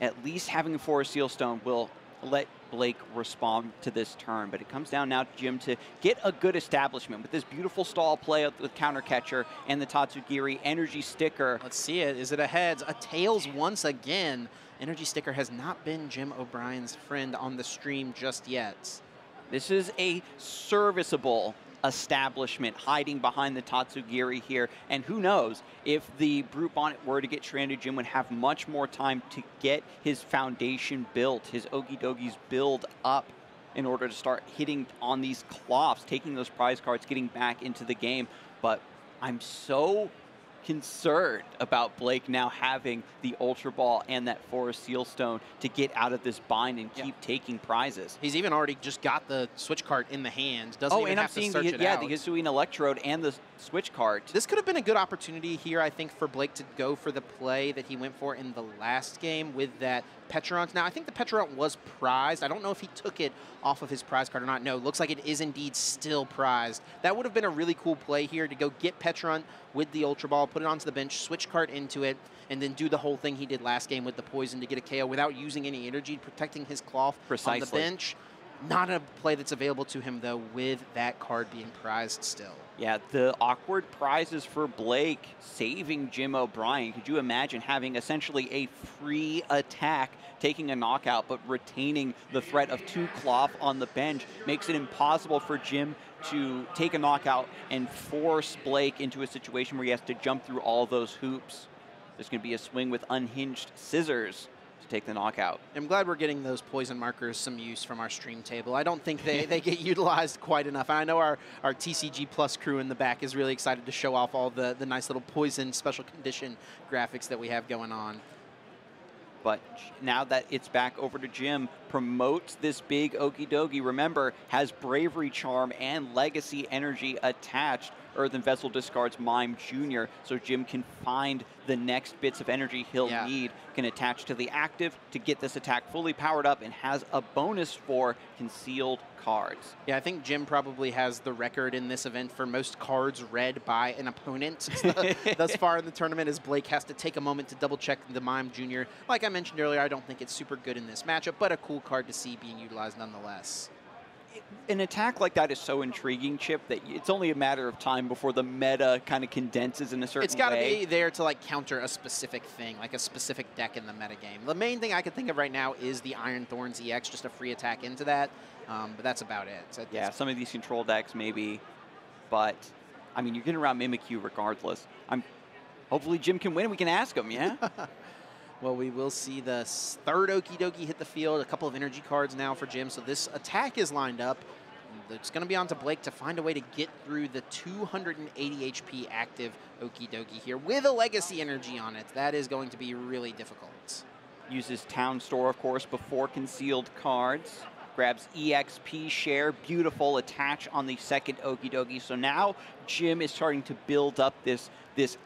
at least having a Forest Sealstone will let Blake respond to this turn, but it comes down now to Jim to get a good establishment with this beautiful stall play with counter catcher and the Tatsugiri energy sticker. Let's see it. Is it a heads? A tails once again. Energy sticker has not been Jim O'Brien's friend on the stream just yet. This is a serviceable establishment hiding behind the Tatsugiri here, and who knows, if the Brute Bonnet were to get stranded, Jim would have much more time to get his foundation built, his Okidogi's build up in order to start hitting on these Klawfs, taking those prize cards, getting back into the game. But I'm so concerned about Blake now having the Ultra Ball and that Forest Sealstone to get out of this bind and keep taking prizes. He's even already just got the switch card in the hand. Doesn't even have to search it out. The Hisuian Electrode and the switch card. This could have been a good opportunity here, I think, for Blake to go for the play that he went for in the last game with that Petron. Now, I think the Petron was prized. I don't know if he took it off of his prize card or not. No, looks like it is indeed still prized. That would have been a really cool play here to go get Petron with the Ultra Ball, put it onto the bench, switch card into it, and then do the whole thing he did last game with the poison to get a KO without using any energy, protecting his Klawf on the bench. Not a play that's available to him, though, with that card being prized still. Yeah, the awkward prizes for Blake saving Jim O'Brien. Could you imagine having essentially a free attack, taking a knockout, but retaining the threat of 2 Klawf on the bench? Makes it impossible for Jim to take a knockout and force Blake into a situation where he has to jump through all those hoops. There's going to be a swing with unhinged scissors to take the knockout. I'm glad we're getting those poison markers some use from our stream table. I don't think they get utilized quite enough. And I know our TCG Plus crew in the back is really excited to show off all the nice little poison special condition graphics that we have going on. But now that it's back over to Jim, promotes this big Okidogi. Remember, has Bravery Charm and Legacy Energy attached. Earthen Vessel discards Mime Jr., so Jim can find the next bits of energy he'll need, can attach to the active to get this attack fully powered up, and has a bonus for concealed cards. Yeah, I think Jim probably has the record in this event for most cards read by an opponent thus far in the tournament, as Blake has to take a moment to double-check the Mime Jr. Like I mentioned earlier, I don't think it's super good in this matchup, but a cool card to see being utilized nonetheless. An attack like that is so intriguing, Chip, that it's only a matter of time before the meta kind of condenses in a certain way. It's got to be there to like counter a specific thing, like a specific deck in the metagame. The main thing I can think of right now is the Iron Thorns EX, just a free attack into that, but that's about it. So yeah, some of these control decks maybe, but I mean, you're getting around Mimikyu regardless. Hopefully Jim can win and we can ask him, yeah? Well, we will see the third Okidogi hit the field, a couple of energy cards now for Jim, so this attack is lined up. It's going to be on to Blake to find a way to get through the 280 HP active Okidogi here with a legacy energy on it. That is going to be really difficult. Uses Town Store, of course, before concealed cards. Grabs EXP share, beautiful attach on the second Okidogi. So now Jim is starting to build up this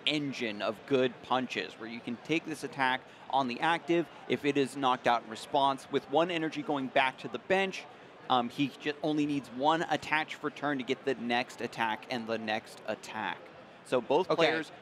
engine of good punches where you can take this attack on the active if it is knocked out in response. With one energy going back to the bench, he just only needs one attach for turn to get the next attack and the next attack. So both players...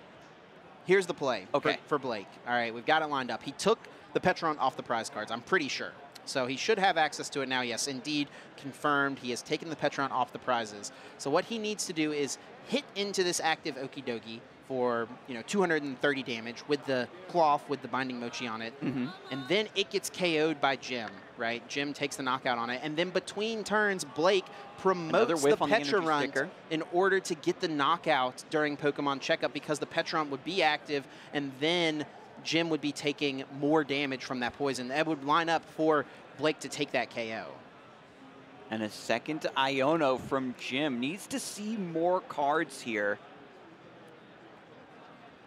Here's the play for Blake. All right, we've got it lined up. He took the Petron off the prize cards, I'm pretty sure. So he should have access to it now. Yes, indeed, confirmed. He has taken the Petron off the prizes. So what he needs to do is hit into this active Okidogi for 230 damage with the Klawf, with the Binding Mochi on it. And then it gets KO'd by Jim, right? Jim takes the knockout on it. And then between turns, Blake promotes the Petron in order to get the knockout during Pokemon Checkup because the Petron would be active and then Jim would be taking more damage from that poison. That would line up for Blake to take that KO. And a second Iono from Jim. Needs to see more cards here.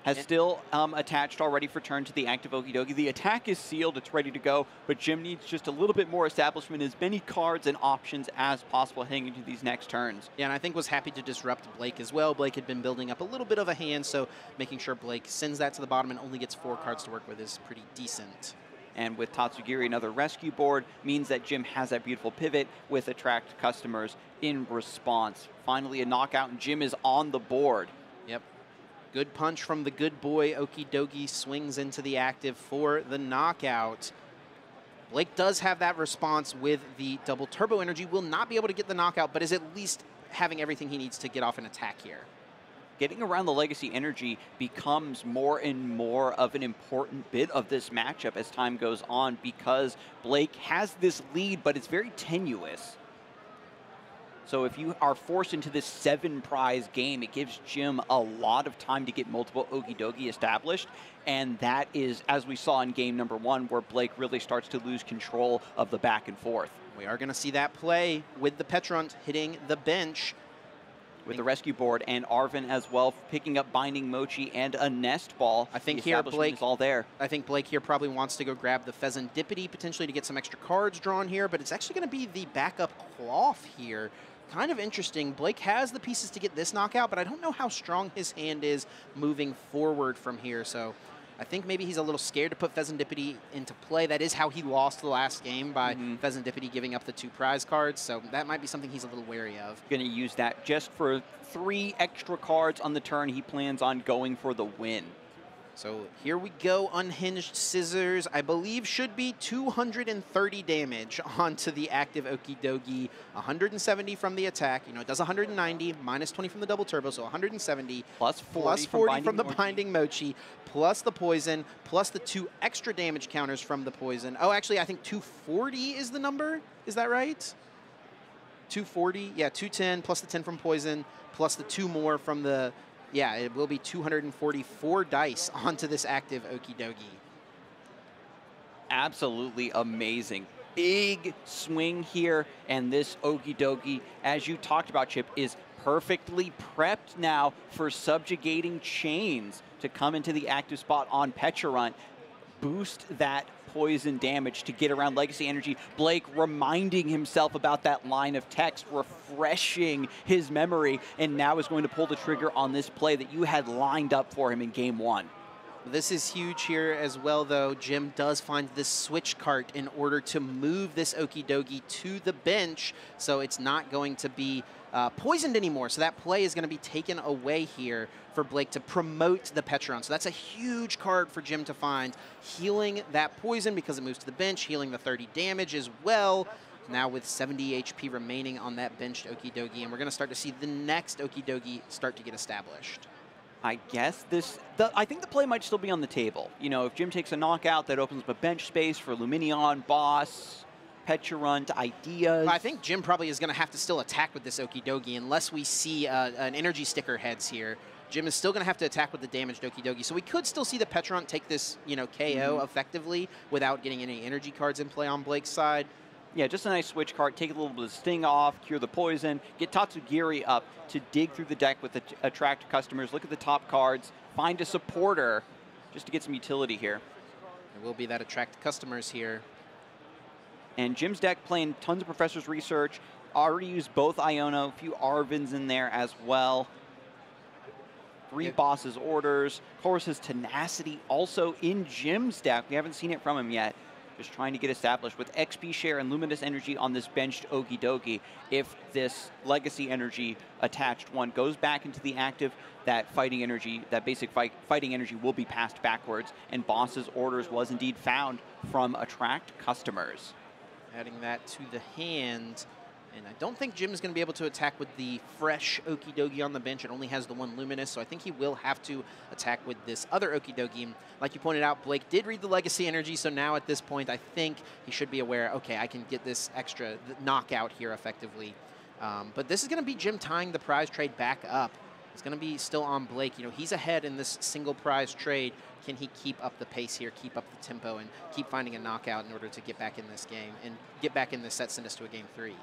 Has still attached already for turn to the active Okidogi. The attack is sealed, it's ready to go, but Jim needs just a little bit more establishment, as many cards and options as possible heading into these next turns. Yeah, and I think was happy to disrupt Blake as well. Blake had been building up a little bit of a hand, so making sure Blake sends that to the bottom and only gets 4 cards to work with is pretty decent. And with Tatsugiri, another rescue board, means that Jim has that beautiful pivot with attract customers in response. Finally a knockout, and Jim is on the board. Yep. Good punch from the good boy. Okidogi swings into the active for the knockout. Blake does have that response with the double turbo energy. Will not be able to get the knockout, but is at least having everything he needs to get off an attack here. Getting around the legacy energy becomes more and more of an important bit of this matchup as time goes on because Blake has this lead, but it's very tenuous. So if you are forced into this 7-prize game, it gives Jim a lot of time to get multiple Okidogi established. And that is, as we saw in game number 1, where Blake really starts to lose control of the back and forth. We are going to see that play with the Petron hitting the bench. With the rescue board and Arvin as well, picking up Binding Mochi and a Nest Ball. I think here Blake is all there. I think Blake here probably wants to go grab the Pheasantipity potentially to get some extra cards drawn here, but it's actually going to be the backup Klawf here. Kind of interesting. Blake has the pieces to get this knockout, but I don't know how strong his hand is moving forward from here. So I think maybe he's a little scared to put Pheasantipity into play. That is how he lost the last game, by Pheasantipity giving up the 2 prize cards. So that might be something he's a little wary of. Going to use that just for 3 extra cards on the turn. He plans on going for the win. So here we go. Unhinged Scissors, I believe, should be 230 damage onto the active Okidogi. 170 from the attack. It does 190, minus 20 from the double turbo, so 170. Plus 40 from the Binding Mochi, plus the poison, plus the 2 extra damage counters from the poison. Oh, actually, I think 240 is the number. Is that right? 240? Yeah, 210 plus the 10 from poison, plus the 2 more from the... Yeah, it will be 244 dice onto this active Okidogi. Absolutely amazing. Big swing here, and this Okidogi, as you talked about, Chip, is perfectly prepped now for subjugating chains to come into the active spot on Petron. Boost that poison damage to get around legacy energy. Blake reminding himself about that line of text, refreshing his memory, and now is going to pull the trigger on this play that you had lined up for him in game 1. This is huge here as well, though. Jim does find this switch cart in order to move this Okidogi to the bench, so it's not going to be poisoned anymore. So that play is going to be taken away here for Blake to promote the Petron. So that's a huge card for Jim to find. Healing that poison because it moves to the bench, healing the 30 damage as well. now with 70 HP remaining on that benched Okidogi, and we're going to start to see the next Okidogi start to get established. I guess I think the play might still be on the table. You know, if Jim takes a knockout, that opens up a bench space for Luminion, Boss, Pecharunt, Ideas. I think Jim probably is going to have to still attack with this Okidogi unless we see an energy sticker heads here. Jim is still going to have to attack with the damaged Okidogi. So we could still see the Pecharunt take this, you know, KO effectively without getting any energy cards in play on Blake's side. Yeah, just a nice switch card. Take a little bit of Sting off, cure the poison, get Tatsugiri up to dig through the deck with the attract customers. Look at the top cards, find a supporter just to get some utility here. There will be that attract customers here. And Jim's deck playing tons of Professor's Research. Already used both Iono, a few Arvins in there as well. 3 Boss's Orders. Chorus's Tenacity also in Jim's deck. We haven't seen it from him yet. Just trying to get established with XP share and Luminous Energy on this benched Okidogi. If this Legacy Energy attached one goes back into the active, that fighting energy, that basic fighting energy will be passed backwards, and Boss's Orders was indeed found from attract customers. Adding that to the hand. And I don't think Jim is going to be able to attack with the fresh Okidogi on the bench. It only has the one Luminous, so I think he will have to attack with this other Okidogi. Like you pointed out, Blake did read the Legacy Energy, so now at this point, I think he should be aware, okay, I can get this extra knockout here effectively. But this is going to be Jim tying the prize trade back up. It's going to be still on Blake. You know, he's ahead in this single prize trade. Can he keep up the pace here, keep up the tempo, and keep finding a knockout in order to get back in this game and get back in this set, send us to a game 3?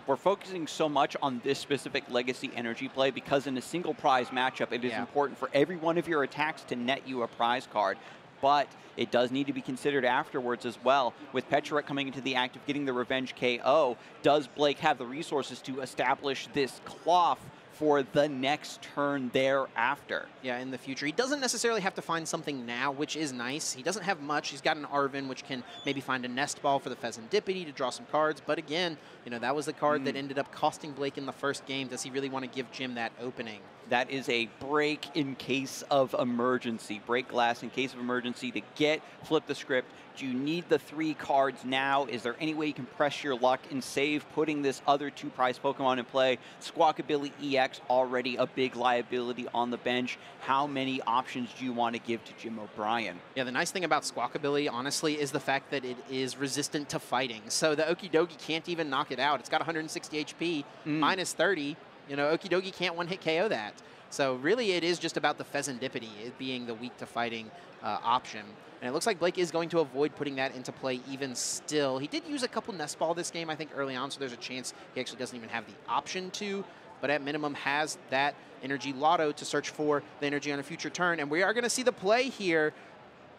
We're focusing so much on this specific Legacy Energy play because in a single prize matchup, it is important for every one of your attacks to net you a prize card. But it does need to be considered afterwards as well. With Pecharunt coming into the active, getting the revenge KO, does Blake have the resources to establish this Klawf for the next turn thereafter? Yeah, in the future. He doesn't necessarily have to find something now, which is nice. He doesn't have much. He's got an Arvin, which can maybe find a Nest Ball for the Pheasantipity to draw some cards. But again, you know, that was the card that ended up costing Blake in the first game. Does he really want to give Jim that opening? That is a break in case of emergency. Break glass in case of emergency to flip the script. Do you need the 3 cards now? Is there any way you can press your luck and save putting this other 2 prize Pokemon in play? Squawkabilly EX already a big liability on the bench. How many options do you want to give to Jim O'Brien? Yeah, the nice thing about Squawkabilly, honestly, is the fact that it is resistant to fighting. So the Okidogi can't even knock it out. It's got 160 HP, minus 30. You know, Okidogi can't one-hit KO that. So really it is just about the Pheasantipity, it being the weak to fighting option. And it looks like Blake is going to avoid putting that into play even still. He did use a couple Nest Ball this game, I think, early on, so there's a chance he actually doesn't even have the option to, but at minimum has that Energy Lotto to search for the energy on a future turn. And we are going to see the play here.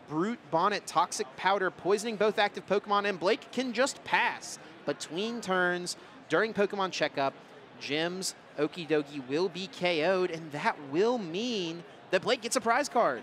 Brute Bonnet, Toxic Powder, poisoning both active Pokemon, and Blake can just pass. Between turns, during Pokemon Checkup, Jim's Okidogi will be KO'd, and that will mean that Blake gets a prize card.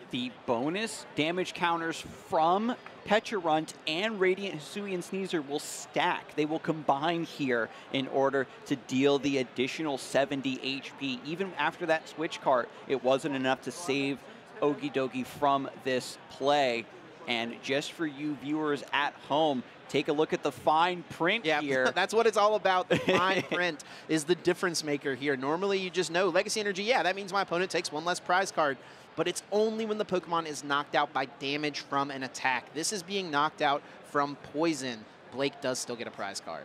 The bonus damage counters from Pecharunt and Radiant Hisuian Sneasel will stack. They will combine here in order to deal the additional 70 HP. Even after that switch card, it wasn't enough to save Okidogi from this play. And just for you viewers at home, take a look at the fine print here. That's what it's all about. The fine print is the difference maker here. Normally you just know Legacy Energy, yeah, that means my opponent takes 1 less prize card. But it's only when the Pokemon is knocked out by damage from an attack. This is being knocked out from poison. Blake does still get a prize card.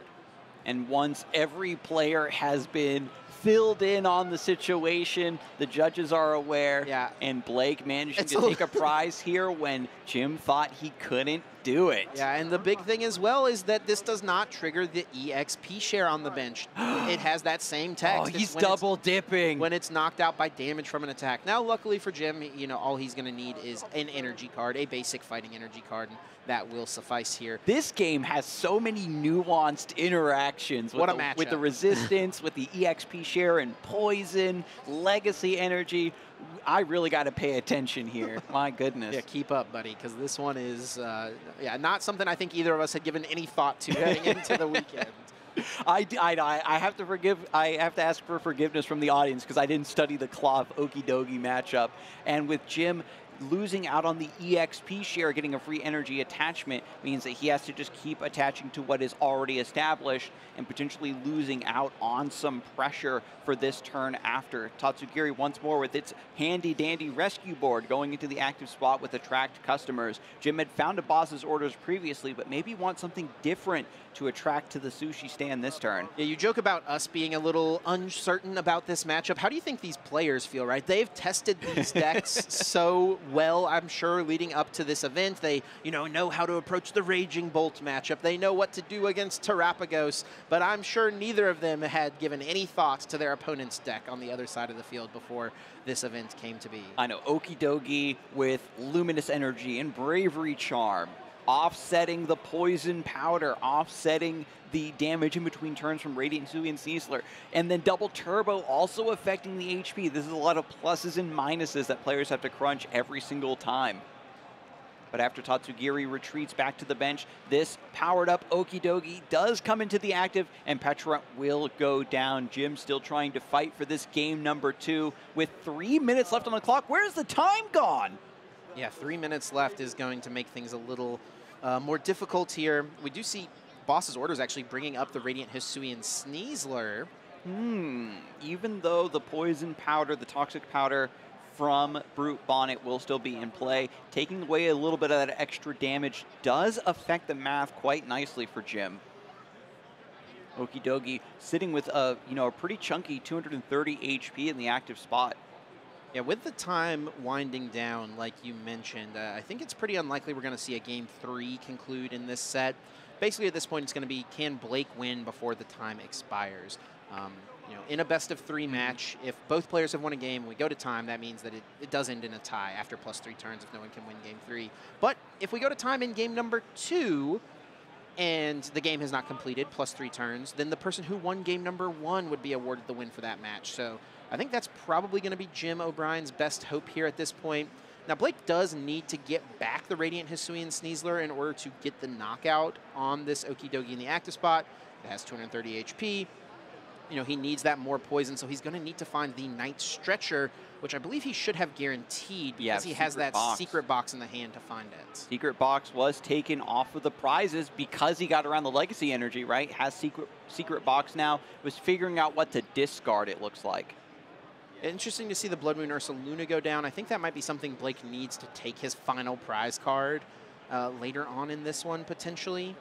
And once every player has been filled in on the situation, the judges are aware, and Blake managing to take a prize here when Jim thought he couldn't do it. Yeah, and the big thing as well is that this does not trigger the EXP share on the bench. It has that same text. Oh, he's double dipping. When it's knocked out by damage from an attack. Now, luckily for Jim, you know, all he's going to need is an energy card, a basic fighting energy card, and that will suffice here. This game has so many nuanced interactions with, with the resistance, with the EXP share and poison, legacy energy. I really got to pay attention here. My goodness. Yeah, keep up, buddy, because this one is not something I think either of us had given any thought to heading into the weekend. I have to ask for forgiveness from the audience because I didn't study the Klawf Okidogi matchup. And with Jim losing out on the EXP share, getting a free energy attachment, means that he has to just keep attaching to what is already established and potentially losing out on some pressure for this turn after. Tatsugiri once more with its handy-dandy rescue board going into the active spot with attract customers. Jim had found a boss's orders previously, but maybe wants something different to attract to the sushi stand this turn. Yeah, you joke about us being a little uncertain about this matchup. How do you think these players feel, right? They've tested these decks so well, I'm sure, leading up to this event. They, know how to approach the Raging Bolt matchup. They know what to do against Terrapagos, but I'm sure neither of them had given any thoughts to their opponent's deck on the other side of the field before this event came to be. I know, Okidogi with Luminous Energy and Bravery Charm, offsetting the poison powder, offsetting the damage in between turns from Radiant Hisui and Sneasler, and then double turbo also affecting the HP. This is a lot of pluses and minuses that players have to crunch every single time. But after Tatsugiri retreats back to the bench, this powered up Okidogi does come into the active, and Petra will go down. Jim still trying to fight for this game number 2 with 3 minutes left on the clock. Where's the time gone? Yeah, 3 minutes left is going to make things a little more difficult here. We do see boss's orders actually bringing up the Radiant Hisui and Sneasler. Even though the poison powder, the toxic powder from Brute Bonnet will still be in play, taking away a little bit of that extra damage does affect the math quite nicely for Jim. Okidogi sitting with a pretty chunky 230 HP in the active spot. Yeah, with the time winding down, like you mentioned, I think it's pretty unlikely we're going to see a Game 3 conclude in this set. Basically, at this point, it's going to be, can Blake win before the time expires? In a best-of-3 match, if both players have won a game and we go to time, that means that it does end in a tie after +3 turns if no one can win Game 3. But if we go to time in game number 2, and the game has not completed, +3 turns, then the person who won game number 1 would be awarded the win for that match. So I think that's probably going to be Jim O'Brien's best hope here at this point. Now, Blake does need to get back the Radiant Hisui and Sneasler in order to get the knockout on this Okidogi in the active spot. It has 230 HP. He needs that more poison, so he's going to need to find the Night Stretcher, which I believe he should have guaranteed because he has that secret box in the hand to find it. Secret box was taken off of the prizes because he got around the legacy energy, right? Has secret box now. Was figuring out what to discard, it looks like. Interesting to see the Blood Moon Ursaluna go down. I think that might be something Blake needs to take his final prize card later on in this one, potentially.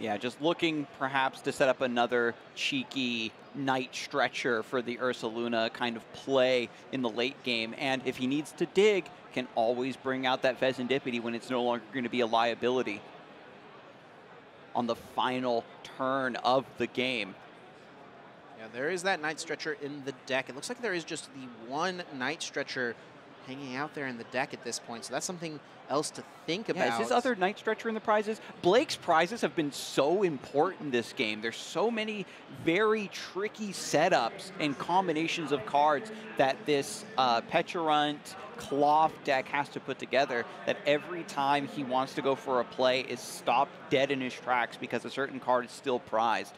Yeah, just looking perhaps to set up another cheeky Night Stretcher for the Ursaluna kind of play in the late game. And if he needs to dig, can always bring out that Vezendipity when it's no longer going to be a liability on the final turn of the game. Yeah, there is that Night Stretcher in the deck. It looks like there is just the one Night Stretcher hanging out there in the deck at this point, so that's something else to think about. Yeah, is this other Night Stretcher in the prizes? Blake's prizes have been so important this game. There's so many very tricky setups and combinations of cards that this Petulant Klawf deck has to put together that every time he wants to go for a play is stopped dead in his tracks because a certain card is still prized.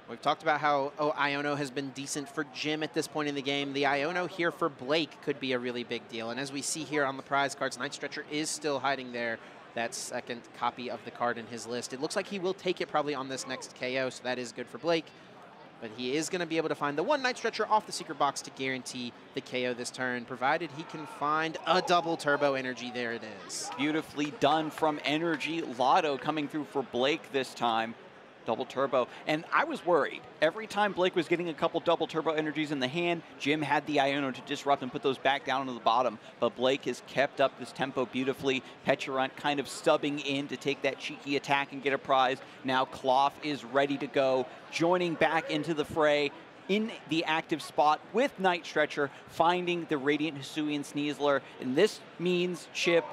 We've talked about how Iono has been decent for Jim at this point in the game. The Iono here for Blake could be a really big deal. And as we see here on the prize cards, Night Stretcher is still hiding there, that second copy of the card in his list. It looks like he will take it probably on this next KO, so that is good for Blake. But he is going to be able to find the one Night Stretcher off the secret box to guarantee the KO this turn, provided he can find a double turbo energy. There it is. Beautifully done from Energy. Lotto coming through for Blake this time. Double turbo. And I was worried. Every time Blake was getting a couple double turbo energies in the hand, Jim had the Iono to disrupt and put those back down to the bottom. But Blake has kept up this tempo beautifully. Petulant kind of stubbing in to take that cheeky attack and get a prize. Now Klawf is ready to go, joining back into the fray in the active spot with Night Stretcher, finding the Radiant Hisui and Sneasler. And this means, Chip,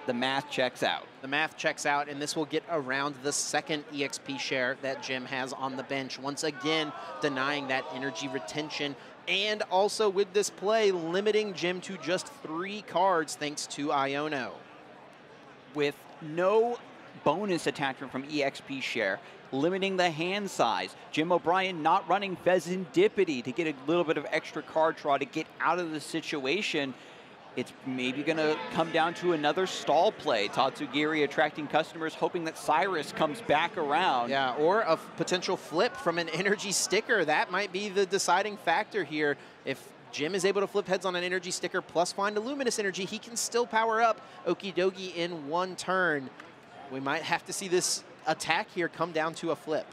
the math checks out. The math checks out, and this will get around the second EXP share that Jim has on the bench. Once again, denying that energy retention, and also with this play, limiting Jim to just 3 cards thanks to Iono. With no bonus attachment from EXP share, limiting the hand size. Jim O'Brien not running Vezendipity to get a little bit of extra card draw to get out of the situation. it's maybe going to come down to another stall play. Tatsugiri attracting customers, hoping that Cyrus comes back around. Yeah, or a potential flip from an energy sticker. That might be the deciding factor here. If Jim is able to flip heads on an energy sticker plus find a luminous energy, he can still power up Okidogi in one turn. We might have to see this attack here come down to a flip.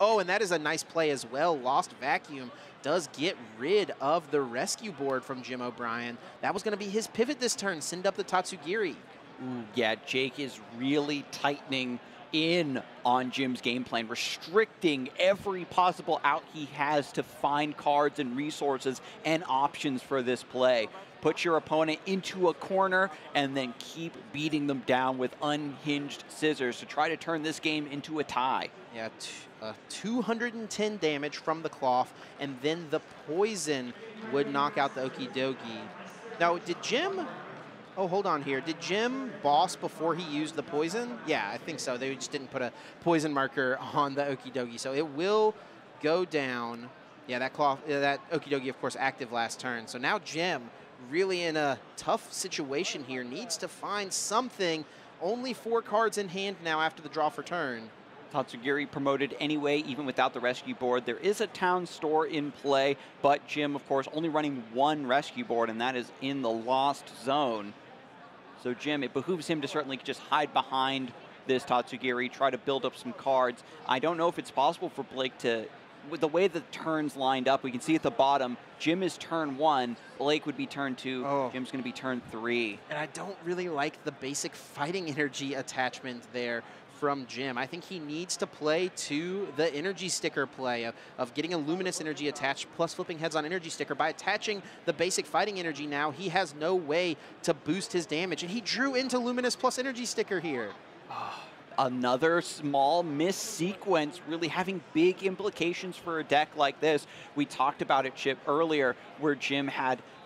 Oh, and that is a nice play as well. Lost Vacuum does get rid of the rescue board from Jim O'Brien. That was going to be his pivot this turn, send up the Tatsugiri. Ooh, yeah, Jake is really tightening in on Jim's game plan, restricting every possible out he has to find cards and resources and options for this play. Put your opponent into a corner and then keep beating them down with unhinged scissors to try to turn this game into a tie. Yeah, 210 damage from the Klawf, and then the poison would knock out the Okidogi. Now, did Jim... Oh, hold on here. Did Jim boss before he used the poison? Yeah, I think so. They just didn't put a poison marker on the Okidogi, so it will go down. Yeah, that Klawf, that Okidogi, of course, active last turn. So now Jim, really in a tough situation here, needs to find something. Only 4 cards in hand now after the draw for turn. Tatsugiri promoted anyway, even without the rescue board. There is a town store in play, but Jim, of course, only running 1 rescue board, and that is in the Lost Zone. So Jim, it behooves him to certainly just hide behind this Tatsugiri, try to build up some cards. I don't know if it's possible for Blake to, with the way the turns lined up, we can see at the bottom, Jim is turn 1, Blake would be turn 2, Jim's going to be turn 3. And I don't really like the basic fighting energy attachment there from Jim. I think he needs to play to the energy sticker play of getting a luminous energy attached plus flipping heads on energy sticker. By attaching the basic fighting energy now, he has no way to boost his damage, and he drew into luminous plus energy sticker here. Another small miss sequence, really having big implications for a deck like this. We talked about it, Chip, earlier, where Jim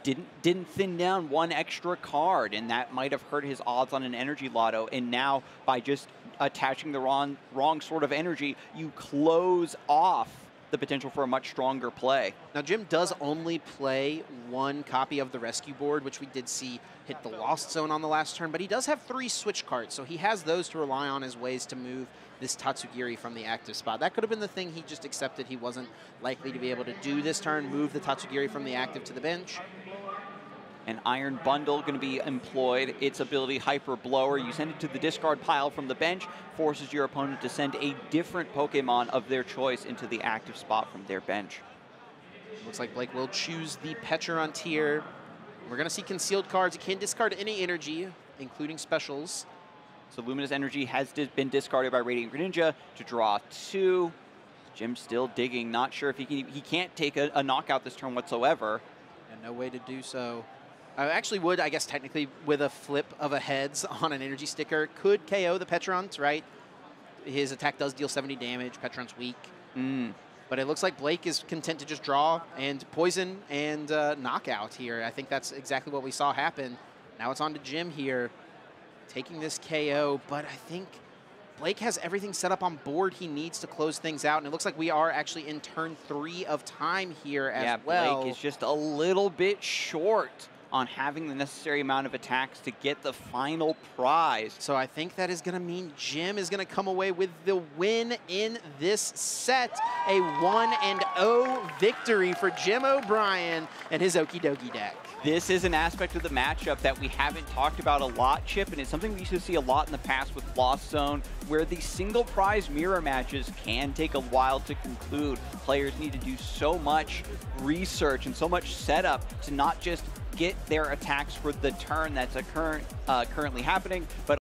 didn't thin down 1 extra card, and that might have hurt his odds on an energy lotto. And now, by just attaching the wrong sort of energy, you close off the potential for a much stronger play. Now, Jim does only play 1 copy of the rescue board, which we did see hit the Lost Zone on the last turn, but he does have 3 switch cards, so he has those to rely on as ways to move this Tatsugiri from the active spot. That could have been the thing he just accepted he wasn't likely to be able to do this turn, move the Tatsugiri from the active to the bench. An Iron Bundle going to be employed. Its ability, Hyper Blower. You send it to the discard pile from the bench, forces your opponent to send a different Pokemon of their choice into the active spot from their bench. Looks like Blake will choose the Petron tier. We're going to see concealed cards. You can't discard any energy, including specials. So Luminous Energy has been discarded by Radiant Greninja to draw 2. Jim's still digging, not sure if he can't take a knockout this turn whatsoever. And no way to do so. I actually would, I guess, technically, with a flip of a heads on an energy sticker, could KO the Petrons, right? His attack does deal 70 damage. Petron's weak. But it looks like Blake is content to just draw and poison and knockout here. I think that's exactly what we saw happen. Now it's on to Jim here, taking this KO. But I think Blake has everything set up on board he needs to close things out. And it looks like we are actually in turn 3 of time here as well. Yeah, Blake is just a little bit short on having the necessary amount of attacks to get the final prize. So I think that is going to mean Jim is going to come away with the win in this set. A 1-0 victory for Jim O'Brien and his Okidogi deck. This is an aspect of the matchup that we haven't talked about a lot, Chip, and it's something we used to see a lot in the past with Lost Zone, where the single prize mirror matches can take a while to conclude. Players need to do so much research and so much setup to not just get their attacks for the turn that's currently happening, but